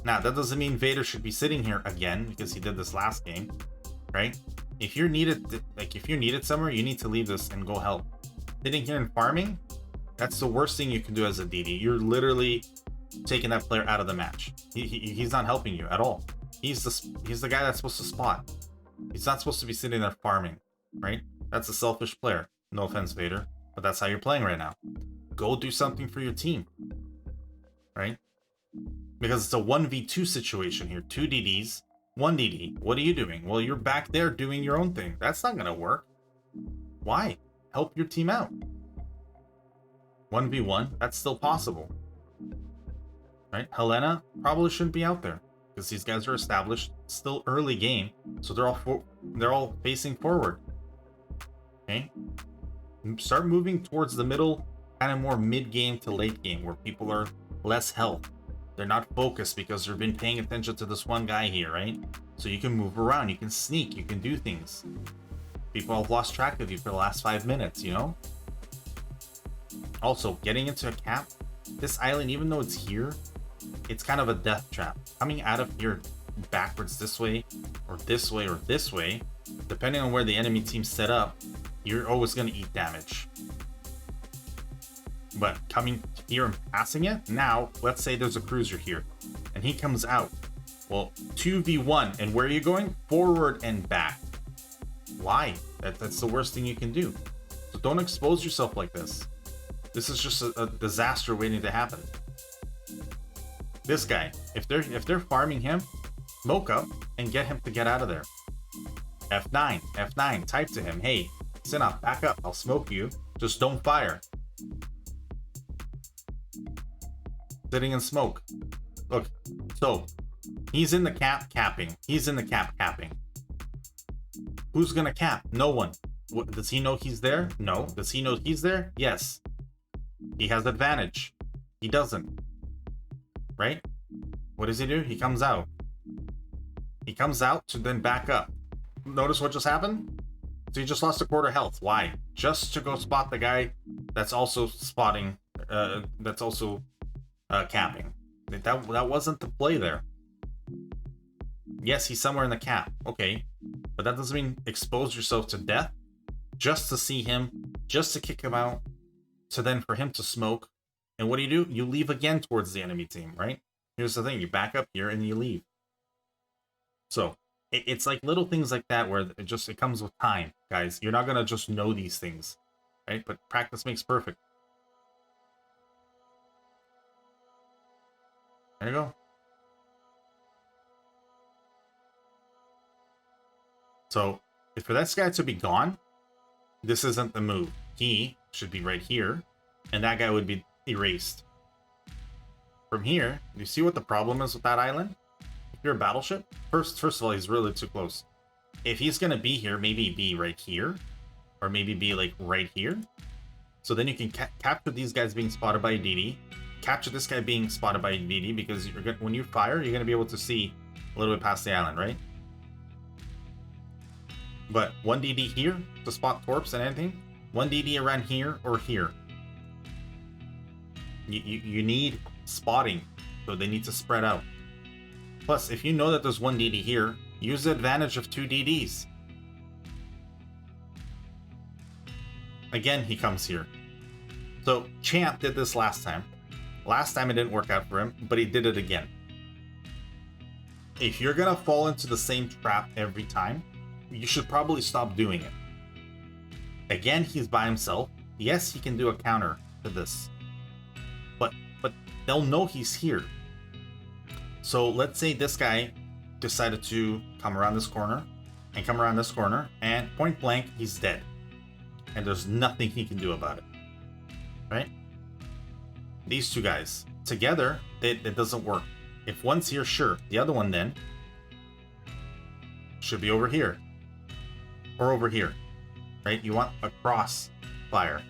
Now, that doesn't mean Vader should be sitting here again, because he did this last game, right? If you're needed, if you're needed somewhere, you need to leave this and go help. Sitting here and farming, that's the worst thing you can do as a DD. You're literally taking that player out of the match. He's not helping you at all. He's the guy that's supposed to spot. He's not supposed to be sitting there farming, right? That's a selfish player. No offense, Vader, but that's how you're playing right now. Go do something for your team, right? Because it's a 1v2 situation here. 2 DDs, 1 DD. What are you doing? Well, you're back there doing your own thing. That's not gonna work. Why? Help your team out. 1v1, that's still possible. Right? Helena probably shouldn't be out there because these guys are established. Still early game, so they're all facing forward. Okay? Start moving towards the middle, kind of more mid-game to late game, where people are less health. They're not focused because they've been paying attention to this one guy here, right? So you can move around, you can sneak, you can do things. People have lost track of you for the last 5 minutes, Also, getting into a cap, this island, even though it's here, it's kind of a death trap. Coming out of here backwards this way, or this way, or this way, depending on where the enemy team's set up, you're always going to eat damage. But coming here and passing it, now, let's say there's a cruiser here, and he comes out. Well, 2v1, and where are you going? Forward and back. Why? That's the worst thing you can do. So don't expose yourself like this. This is just a disaster waiting to happen. This guy, if they're farming him, smoke up and get him to get out of there. F9, type to him, hey, Sinop, back up, I'll smoke you, just don't fire. Sitting in smoke. Look, so he's in the capping. He's in the capping. Who's gonna cap? No one. Does he know he's there? No. Does he know he's there? Yes. He has advantage. He doesn't. Right? What does he do? He comes out. He comes out to then back up. Notice what just happened? So he just lost a quarter health. Why? Just to go spot the guy that's also spotting, that's also capping. That wasn't the play there. Yes, he's somewhere in the cap. Okay. But that doesn't mean expose yourself to death just to see him, just to kick him out, to then for him to smoke. And what do? You leave again towards the enemy team, right? Here's the thing. You back up here and you leave. So it's like little things like that where it comes with time, guys. You're not going to just know these things, right? But practice makes perfect. There you go. So, if for this guy to be gone, this isn't the move. He should be right here, and that guy would be erased. From here, do you see what the problem is with that island? If you're a battleship, first of all, he's really too close. If he's gonna be here, maybe be right here, or maybe be like right here. So then you can capture these guys being spotted by a DD, capture this guy being spotted by a DD, because you're gonna, when you fire, you're gonna be able to see a little bit past the island, right? But one DD here to spot torps and anything, one DD around here or here. You need spotting, so they need to spread out. Plus, if you know that there's one DD here, use the advantage of two DDs. Again, he comes here. So Champ did this last time. Last time it didn't work out for him, but he did it again. If you're gonna fall into the same trap every time, you should probably stop doing it. Again, he's by himself. Yes, he can do a counter to this. But they'll know he's here. So let's say this guy decided to come around this corner and come around this corner, and point blank, he's dead. And there's nothing he can do about it. Right? These two guys together, it doesn't work. If one's here, sure. The other one then should be over here. Or over here. Right? You want a cross fire.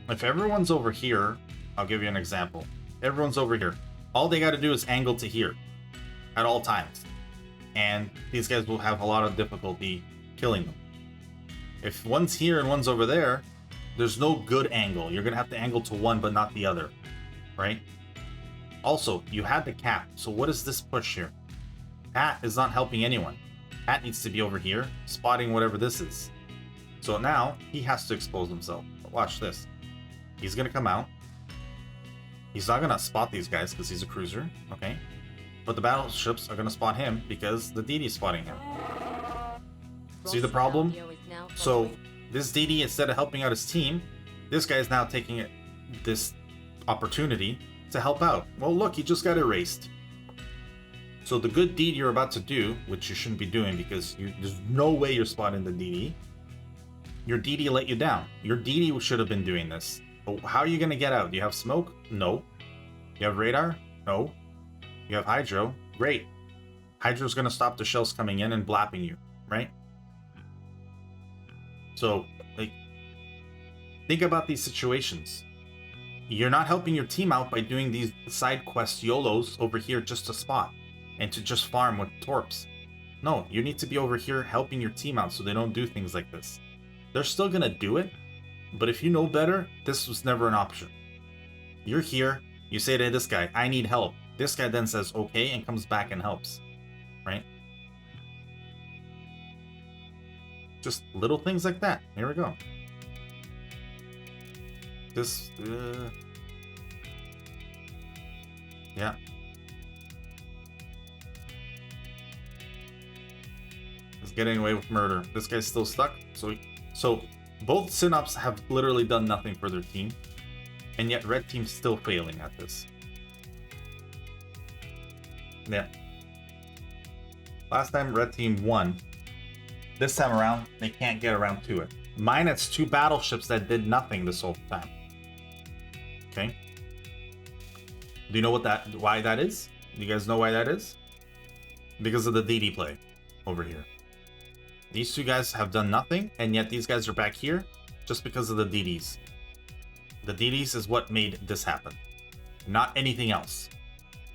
If everyone's over here, I'll give you an example. Everyone's over here. All they got to do is angle to here at all times. And these guys will have a lot of difficulty killing them. If one's here and one's over there, there's no good angle. You're going to have to angle to one but not the other. Right? Also, you had the cap. So what is this push here? Pat is not helping anyone. Pat needs to be over here, spotting whatever this is. So now, he has to expose himself. But watch this. He's going to come out. He's not going to spot these guys because he's a cruiser. Okay? But the battleships are going to spot him because the DD is spotting him. See the problem? So, this DD, instead of helping out his team, this guy is now taking this opportunity to help out. Well, look, he just got erased. So the good deed you're about to do, which you shouldn't be doing because there's no way you're spotting the DD, your DD let you down. Your DD should have been doing this. But how are you going to get out? Do you have smoke? No. You have radar? No. You have hydro? Great. Hydro's going to stop the shells coming in and blapping you, right? So, like, think about these situations. You're not helping your team out by doing these side quest YOLOs over here just to spot and to just farm with torps. No, you need to be over here helping your team out so they don't do things like this. They're still gonna do it, but if you know better, this was never an option. You're here, you say to this guy, I need help. This guy then says okay and comes back and helps, right? Just little things like that. Here we go. This, yeah. He's getting away with murder. This guy's still stuck. So both Synops have literally done nothing for their team, and yet Red Team's still failing at this. Yeah. Last time Red Team won. This time around, they can't get around to it. Minus two battleships that did nothing this whole time. Okay. Do you know why that is? Do you guys know why that is? Because of the DD play over here. These two guys have done nothing, and yet these guys are back here just because of the DDs. The DDs is what made this happen, not anything else.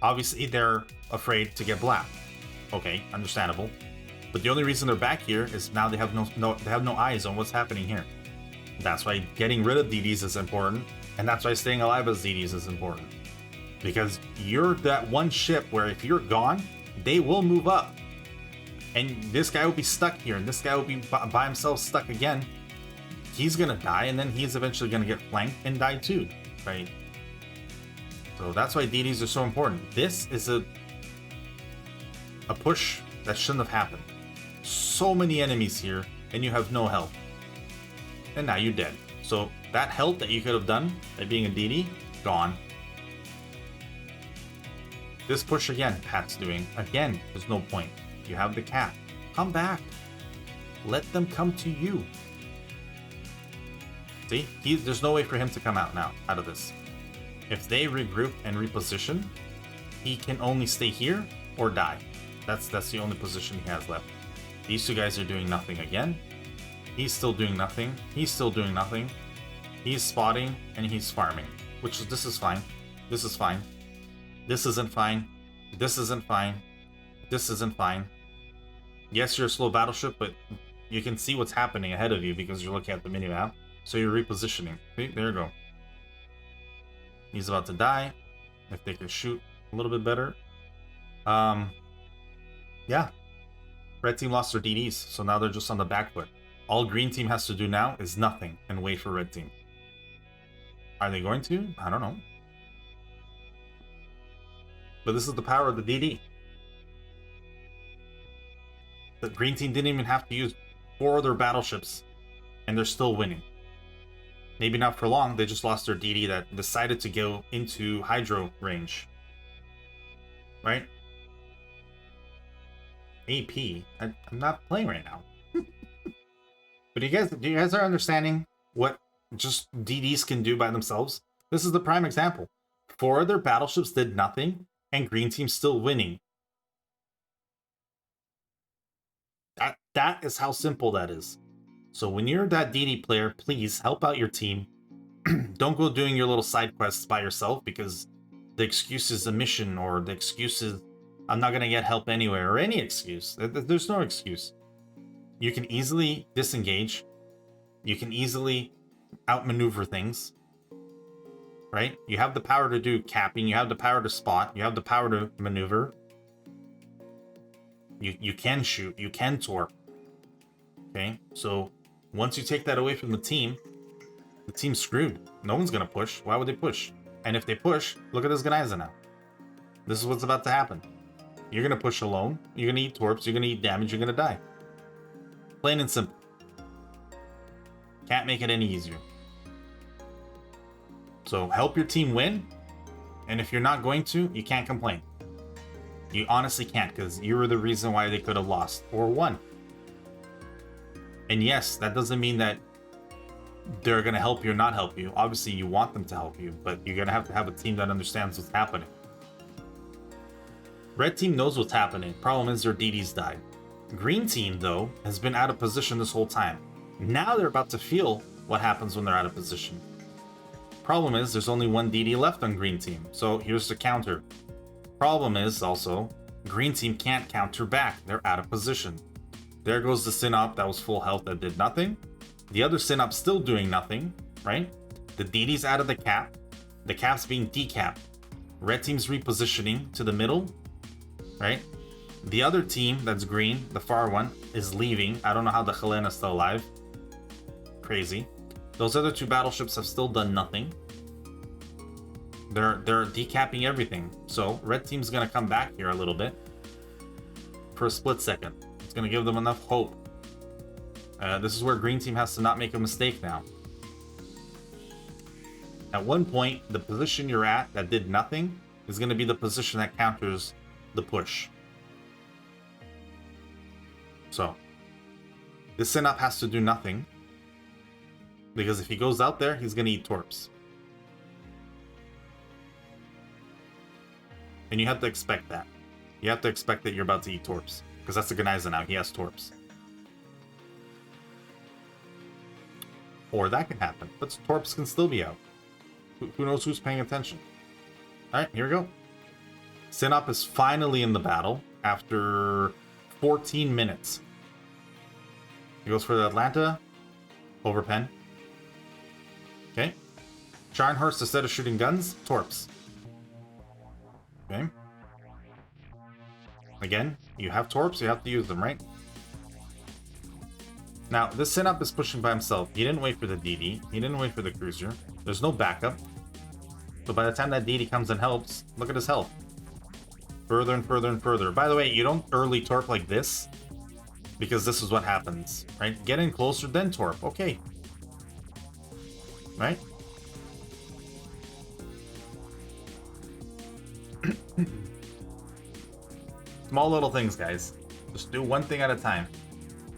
Obviously, they're afraid to get blapped. Okay, understandable. But the only reason they're back here is now they have no eyes on what's happening here. That's why getting rid of DDs is important, and that's why staying alive as DDs is important. Because you're that one ship where if you're gone, they will move up. And this guy will be stuck here, and this guy will be by himself stuck again. He's gonna die, and then he's eventually gonna get flanked and die too, right? So that's why DDs are so important. This is a push that shouldn't have happened. So many enemies here, and you have no help. And now you're dead. So that help that you could have done by being a DD, gone. This push again, Pat's doing. Again, there's no point. You have the cap. Come back. Let them come to you. See, there's no way for him to come out now, out of this. If they regroup and reposition, he can only stay here or die. That's the only position he has left. These two guys are doing nothing again. He's still doing nothing. He's still doing nothing. He's spotting and he's farming. This is fine. This is fine. This isn't fine. This isn't fine. This isn't fine. Yes, you're a slow battleship, but you can see what's happening ahead of you because you're looking at the minimap. So you're repositioning. See, there you go. He's about to die. If they can shoot a little bit better. Yeah. Red team lost their DDs, so now they're just on the back foot. All green team has to do now is nothing and wait for red team. Are they going to? I don't know. But this is the power of the DD. The green team didn't even have to use 4 of their battleships, and they're still winning. Maybe not for long, they just lost their DD that decided to go into hydro range. Right? AP? I'm not playing right now. But do you guys are understanding what just DDs can do by themselves? This is the prime example. 4 of their battleships did nothing, and green team's still winning. That is how simple that is. So when you're that DD player, please help out your team. Don't go doing your little side quests by yourself because the excuse is a mission, or the excuse is I'm not going to get help anywhere, or any excuse. There's no excuse. You can easily disengage. You can easily outmaneuver things. Right? You have the power to do capping. You have the power to spot. You have the power to maneuver. You can shoot. You can torp. Okay? So once you take that away from the team's screwed. No one's going to push. Why would they push? And if they push, look at this Geniza now. This is what's about to happen. You're going to push alone. You're going to eat torps. You're going to eat damage. You're going to die. Plain and simple. Can't make it any easier. So help your team win. And if you're not going to, you can't complain. You honestly can't, because you were the reason why they could have lost or won. And yes, that doesn't mean that they're going to help you or not help you. Obviously, you want them to help you, but you're going to have a team that understands what's happening. Red team knows what's happening. Problem is their DDs died. Green team, though, has been out of position this whole time. Now they're about to feel what happens when they're out of position. Problem is there's only 1 DD left on green team, so here's the counter. Problem is also, green team can't counter back. They're out of position. There goes the Synop that was full health that did nothing. The other Synop's still doing nothing, right? The DD's out of the cap. The cap's being decapped. Red team's repositioning to the middle, right? The other team that's green, the far one, is leaving. I don't know how the Helena's still alive. Crazy. Those other 2 battleships have still done nothing. They're decapping everything. So red team's gonna come back here a little bit for a split second. It's gonna give them enough hope. This is where green team has to not make a mistake now. At one point, the position you're at that did nothing is gonna be the position that counters the push. So this Synop has to do nothing, because if he goes out there, he's gonna eat torps. And you have to expect that. You have to expect that you're about to eat torps. Because that's the Geniza now. He has torps. Or that can happen. But torps can still be out. Who knows who's paying attention? Alright, here we go. Synop is finally in the battle after 14 minutes. He goes for the Atlanta. Overpen. Okay. Scharnhorst, instead of shooting guns, torps. Okay. Again, you have torps, you have to use them, right? Now, this Synop is pushing by himself. He didn't wait for the DD. He didn't wait for the cruiser. There's no backup. So by the time that DD comes and helps, look at his health. Further and further and further. By the way, you don't early torp like this, because this is what happens, right? Get in closer, then torp. Okay. Right? Small little things, guys. Just do one thing at a time.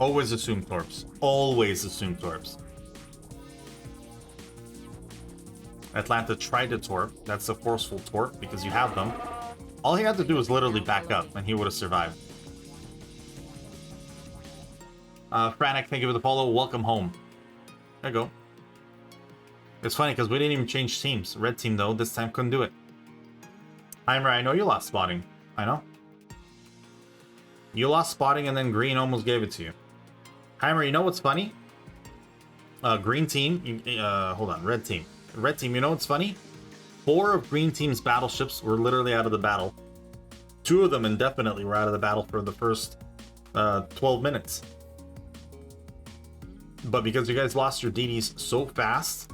Always assume torps. Always assume torps. Atlanta tried to torp. That's a forceful torp because you have them. All he had to do was literally back up and he would have survived. Franek, thank you for the follow. Welcome home. There you go. It's funny because we didn't even change teams. Red team, though, this time couldn't do it. Heimer, I know you lost spotting. I know. You lost spotting and then green almost gave it to you. Heimer, you know what's funny? Green team, hold on, red team. Red team, you know what's funny? 4 of green team's battleships were literally out of the battle. 2 of them indefinitely were out of the battle for the first 12 minutes. But because you guys lost your DDs so fast,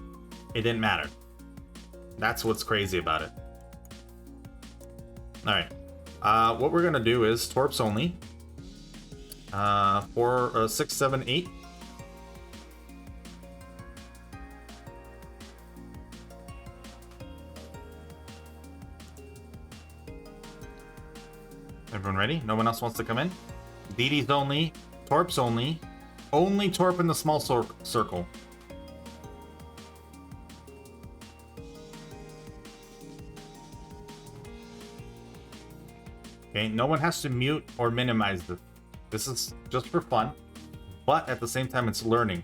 it didn't matter. That's what's crazy about it. Alright. What we're gonna do is torps only. 4, 6, 7, 8. Everyone ready? No one else wants to come in? DDs only. Torps only. Only torp in the small circle. Okay, no one has to mute or minimize this. This is just for fun, but at the same time, it's learning.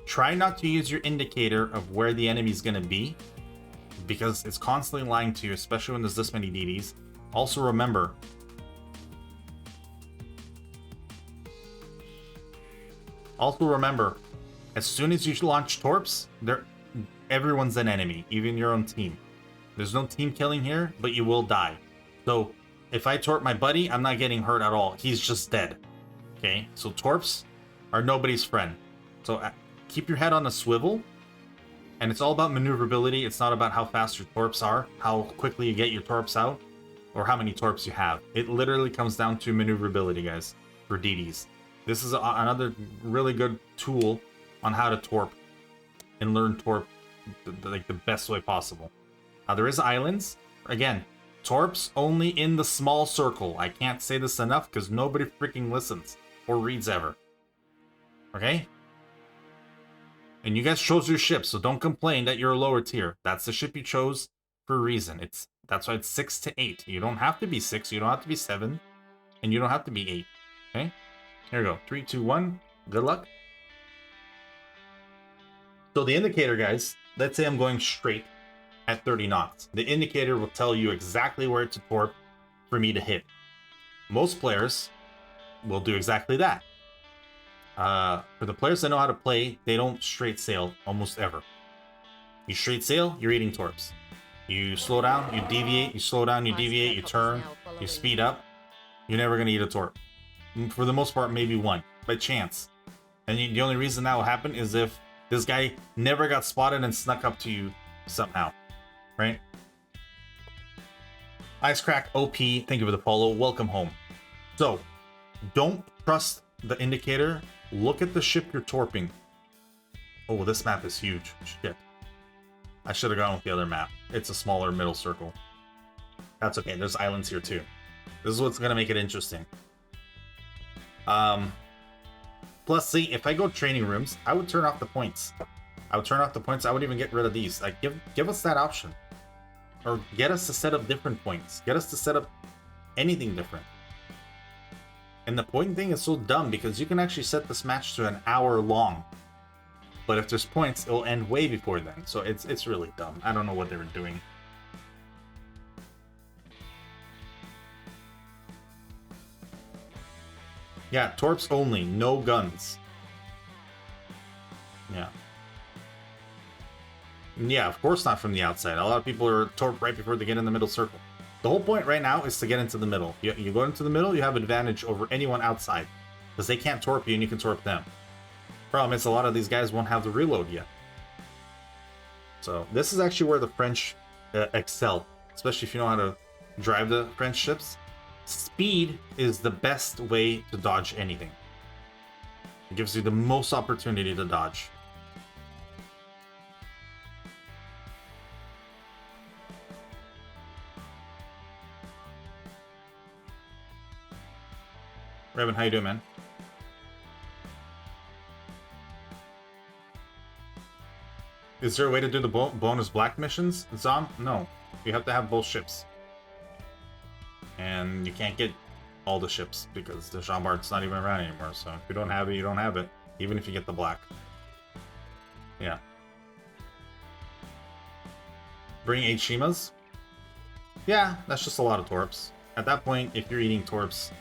Try not to use your indicator of where the enemy's gonna be, because it's constantly lying to you, especially when there's this many DDs. Also remember, as soon as you launch torps, everyone's an enemy, even your own team. There's no team killing here, but you will die. So if I torp my buddy, I'm not getting hurt at all. He's just dead. Okay, so torps are nobody's friend. So keep your head on a swivel, and it's all about maneuverability. It's not about how fast your torps are, how quickly you get your torps out, or how many torps you have. It literally comes down to maneuverability, guys, for DDs. This is another really good tool on how to torp and learn torp like the best way possible. There is islands. Again, torps only in the small circle. I can't say this enough because nobody freaking listens or reads ever. Okay? And you guys chose your ship, so don't complain that you're a lower tier. That's the ship you chose for a reason. That's why it's 6 to 8. You don't have to be 6, you don't have to be 7, and you don't have to be 8. Okay? Here we go. 3, 2, 1. Good luck. So the indicator, guys, let's say I'm going straight at 30 knots. The indicator will tell you exactly where to torp for me to hit. Most players will do exactly that. For the players that know how to play, they don't straight sail almost ever. You straight sail, you're eating torps. You slow down, you deviate, you slow down, you deviate, you turn, you speed up. You're never going to eat a torp. For the most part, maybe one, by chance. And the only reason that will happen is if this guy never got spotted and snuck up to you somehow. Right? Icecrack OP, thank you for the follow. Welcome home. So, don't trust the indicator. Look at the ship you're torping. Oh, this map is huge. Shit. I should have gone with the other map. It's a smaller middle circle. That's okay. There's islands here too. This is what's going to make it interesting. Plus, see, if I go training rooms, I would turn off the points. I would even get rid of these. Like, give us that option. Or get us to set up different points. Get us to set up anything different. And the point thing is so dumb because you can actually set this match to an hour long. But if there's points, it'll end way before then. So it's really dumb. I don't know what they were doing. Yeah, torps only, no guns. Yeah. Yeah, of course not from the outside. A lot of people are torp right before they get in the middle circle. The whole point right now is to get into the middle. You go into the middle, you have advantage over anyone outside. Because they can't torp you and you can torp them. Problem is, a lot of these guys won't have the reload yet. So, this is actually where the French excel. Especially if you know how to drive the French ships. Speed is the best way to dodge anything. It gives you the most opportunity to dodge. Raven, how you doing, man? Is there a way to do the bonus black missions, Zom? No. You have to have both ships. And you can't get all the ships because the Jean-Bart's not even around anymore. So if you don't have it, you don't have it. Even if you get the black. Yeah. Bring 8 Shimas? Yeah, that's just a lot of Torps. At that point, if you're eating Torps,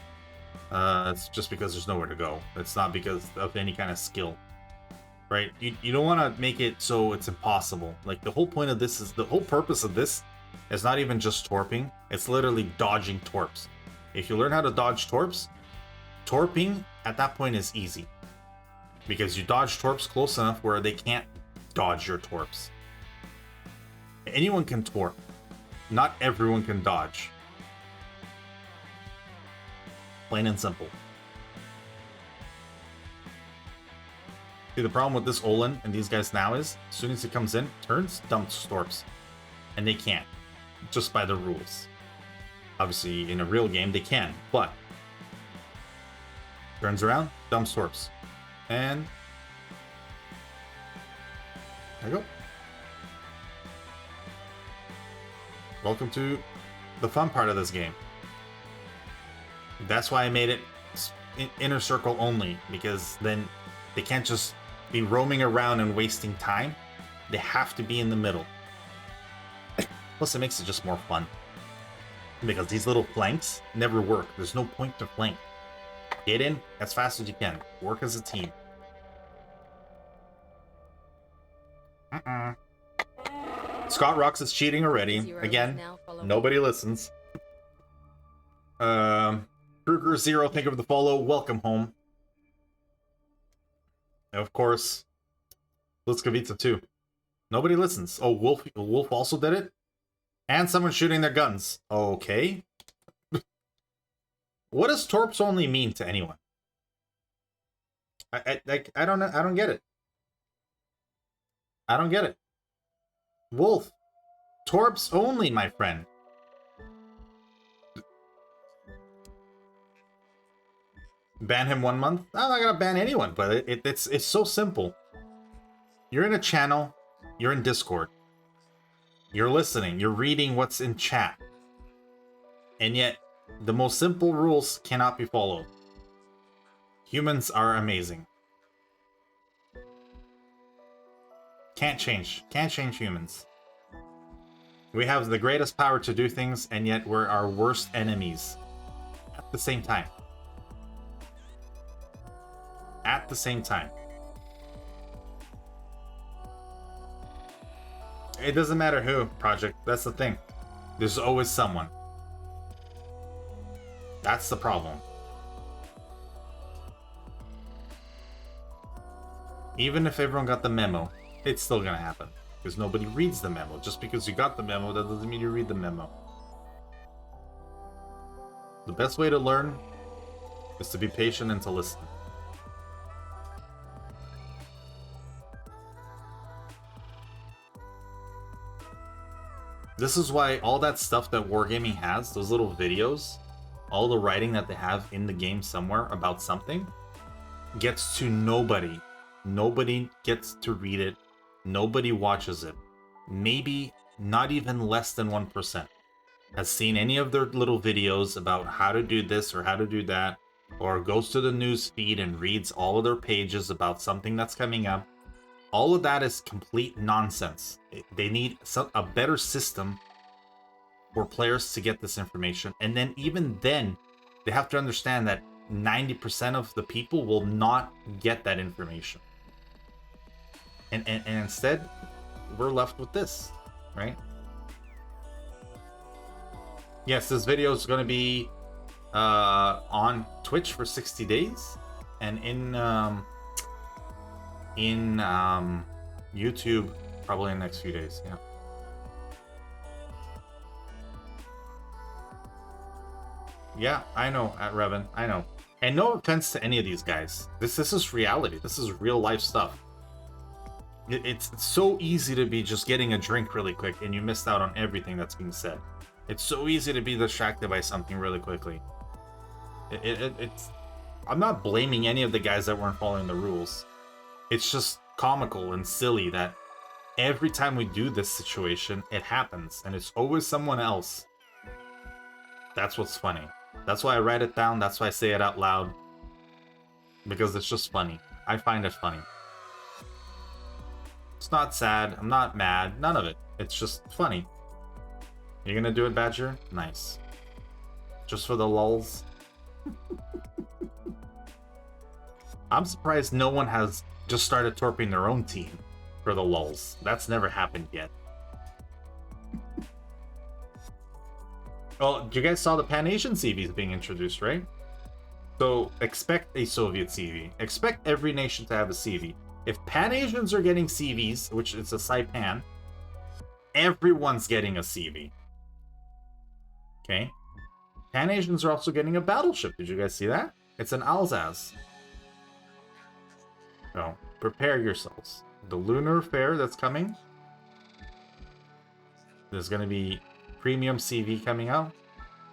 it's just because there's nowhere to go. It's not because of any kind of skill. Right? You don't want to make it so it's impossible. Like, the whole point of this is, the whole purpose of this is not even just torping. It's literally dodging Torps. If you learn how to dodge Torps, torping at that point is easy. Because you dodge Torps close enough where they can't dodge your Torps. Anyone can torp. Not everyone can dodge. Plain and simple. See, the problem with this Olin and these guys now is, as soon as he comes in, turns, dumps Torps. And they can't. Just by the rules. Obviously, in a real game, they can, but... Turns around, dumps Torps. And... There you go. Welcome to the fun part of this game. That's why I made it inner circle only, because then they can't just be roaming around and wasting time. They have to be in the middle. Plus, it makes it just more fun. Because these little flanks never work. There's no point to flank. Get in as fast as you can. Work as a team. Scott Rocks is cheating already. Again, nobody listens. Kruger Zero, think of the follow. Welcome home. And of course, Blitzkavitsa too. Nobody listens. Oh, Wolf also did it? And someone shooting their guns. Okay. What does Torps only mean to anyone? I don't know. I don't get it. I don't get it. Wolf. Torps only, my friend. Ban him 1 month? I'm not gonna ban anyone, but it's so simple. You're in a channel. You're in Discord. You're listening, you're reading what's in chat. And yet, the most simple rules cannot be followed. Humans are amazing. Can't change humans. We have the greatest power to do things, and yet we're our worst enemies. At the same time. At the same time. It doesn't matter who, Project. That's the thing. There's always someone. That's the problem. Even if everyone got the memo, it's still gonna happen. Because nobody reads the memo. Just because you got the memo, that doesn't mean you read the memo. The best way to learn is to be patient and to listen. This is why all that stuff that Wargaming has, those little videos, all the writing that they have in the game somewhere about something, gets to nobody. Nobody gets to read it. Nobody watches it. Maybe not even less than 1% has seen any of their little videos about how to do this or how to do that, or goes to the news feed and reads all of their pages about something that's coming up. All of that is complete nonsense. They need a better system for players to get this information. And then even then, they have to understand that 90% of the people will not get that information. And instead, we're left with this, right? Yes, this video is going to be on Twitch for 60 days. And in YouTube probably in the next few days. Yeah. Yeah, I know, at Revan, I know. And no offense to any of these guys. This is reality. This is real life stuff. It's so easy to be just getting a drink really quick and you missed out on everything that's being said. It's so easy to be distracted by something really quickly. It's I'm not blaming any of the guys that weren't following the rules. It's just comical and silly that Every time we do this situation, it happens, and it's always someone else. That's what's funny. That's why I write it down, that's why I say it out loud. Because it's just funny. I find it funny. It's not sad, I'm not mad, none of it. It's just funny. You're gonna do it, Badger? Nice. Just for the lulz. I'm surprised no one has just started torping their own team for the lulz. That's never happened yet. Well, you guys saw the Pan-Asian CVs being introduced, right? So expect a Soviet CV. Expect every nation to have a CV. If Pan-Asians are getting CVs, which is a Saipan, everyone's getting a CV. Okay? Pan-Asians are also getting a battleship. Did you guys see that? It's an Alsace. So, prepare yourselves. The lunar fair that's coming. There's going to be premium CV coming out.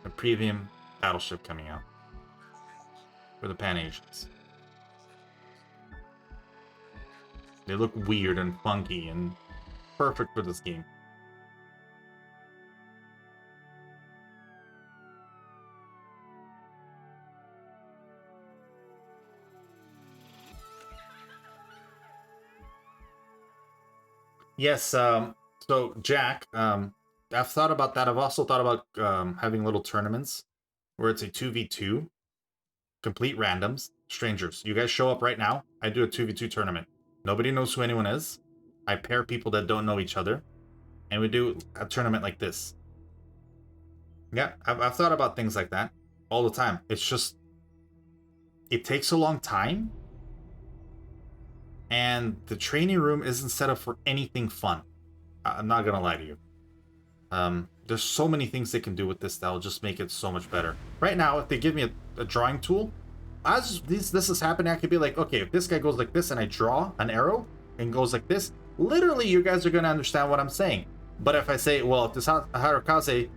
A premium battleship coming out. For the Pan-Asians. They look weird and funky and perfect for this game. Yes, so Jack, I've thought about that. I've also thought about having little tournaments where it's a 2v2, complete randoms, strangers. You guys show up right now, I do a 2v2 tournament. Nobody knows who anyone is. I pair people that don't know each other, and we do a tournament like this. Yeah, I've thought about things like that all the time. It's just, it takes a long time, and the training room isn't set up for anything fun. I'm not gonna lie to you. There's so many things they can do with this that'll just make it so much better. Right now, if they give me a drawing tool, as this is happening, I could be like, okay, if this guy goes like this and I draw an arrow and goes like this, literally you guys are gonna understand what I'm saying. But if I say, well, if this Harukaze,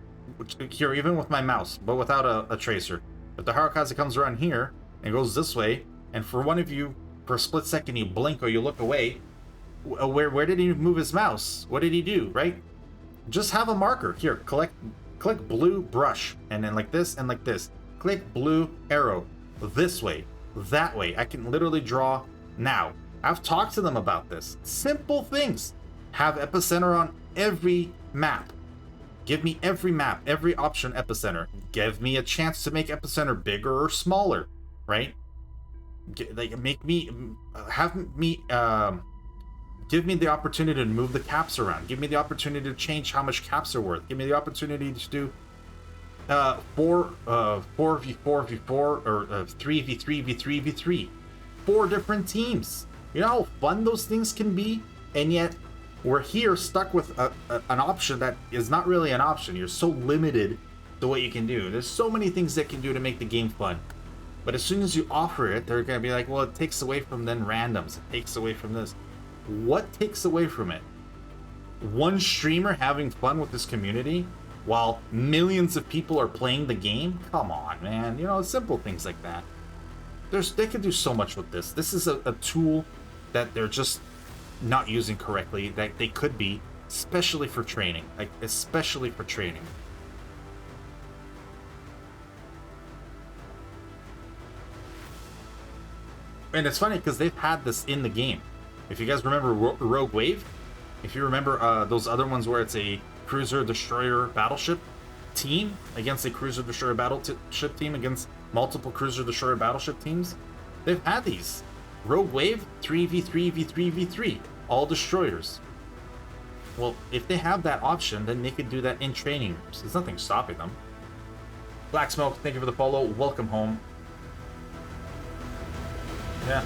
here, even with my mouse, but without a tracer, if the Harukaze comes around here and goes this way, and for one of you, for a split second, you blink or you look away, where did he move his mouse? What did he do, right? Just have a marker. Here, click blue brush, and then like this and like this. Click blue arrow. This way, that way. I can literally draw now. I've talked to them about this. Simple things. Have epicenter on every map. Give me every map, every option epicenter. Give me a chance to make epicenter bigger or smaller, right? Like, make me, give me the opportunity to move the caps around. Give me the opportunity to change how much caps are worth. Give me the opportunity to do 4v4v4 or 3v3v3v3. 4 different teams. You know how fun those things can be? And yet, we're here stuck with an option that is not really an option. You're so limited to what you can do. There's so many things that can do to make the game fun. But as soon as you offer it, they're going to be like, well, it takes away from then randoms. It takes away from this. What takes away from it? One streamer having fun with this community while millions of people are playing the game? Come on, man. You know, simple things like that. They could do so much with this. This is a tool that they're just not using correctly, that they could be, especially for training. Like, especially for training. And it's funny because they've had this in the game. If you guys remember Rogue Wave, if you remember those other ones where it's a cruiser destroyer battleship team against a cruiser destroyer battleship team against multiple cruiser destroyer battleship teams, they've had these. Rogue Wave, 3v3v3v3, all destroyers. Well, if they have that option, then they could do that in training rooms. There's nothing stopping them. Black Smoke, thank you for the follow. Welcome home. Yeah.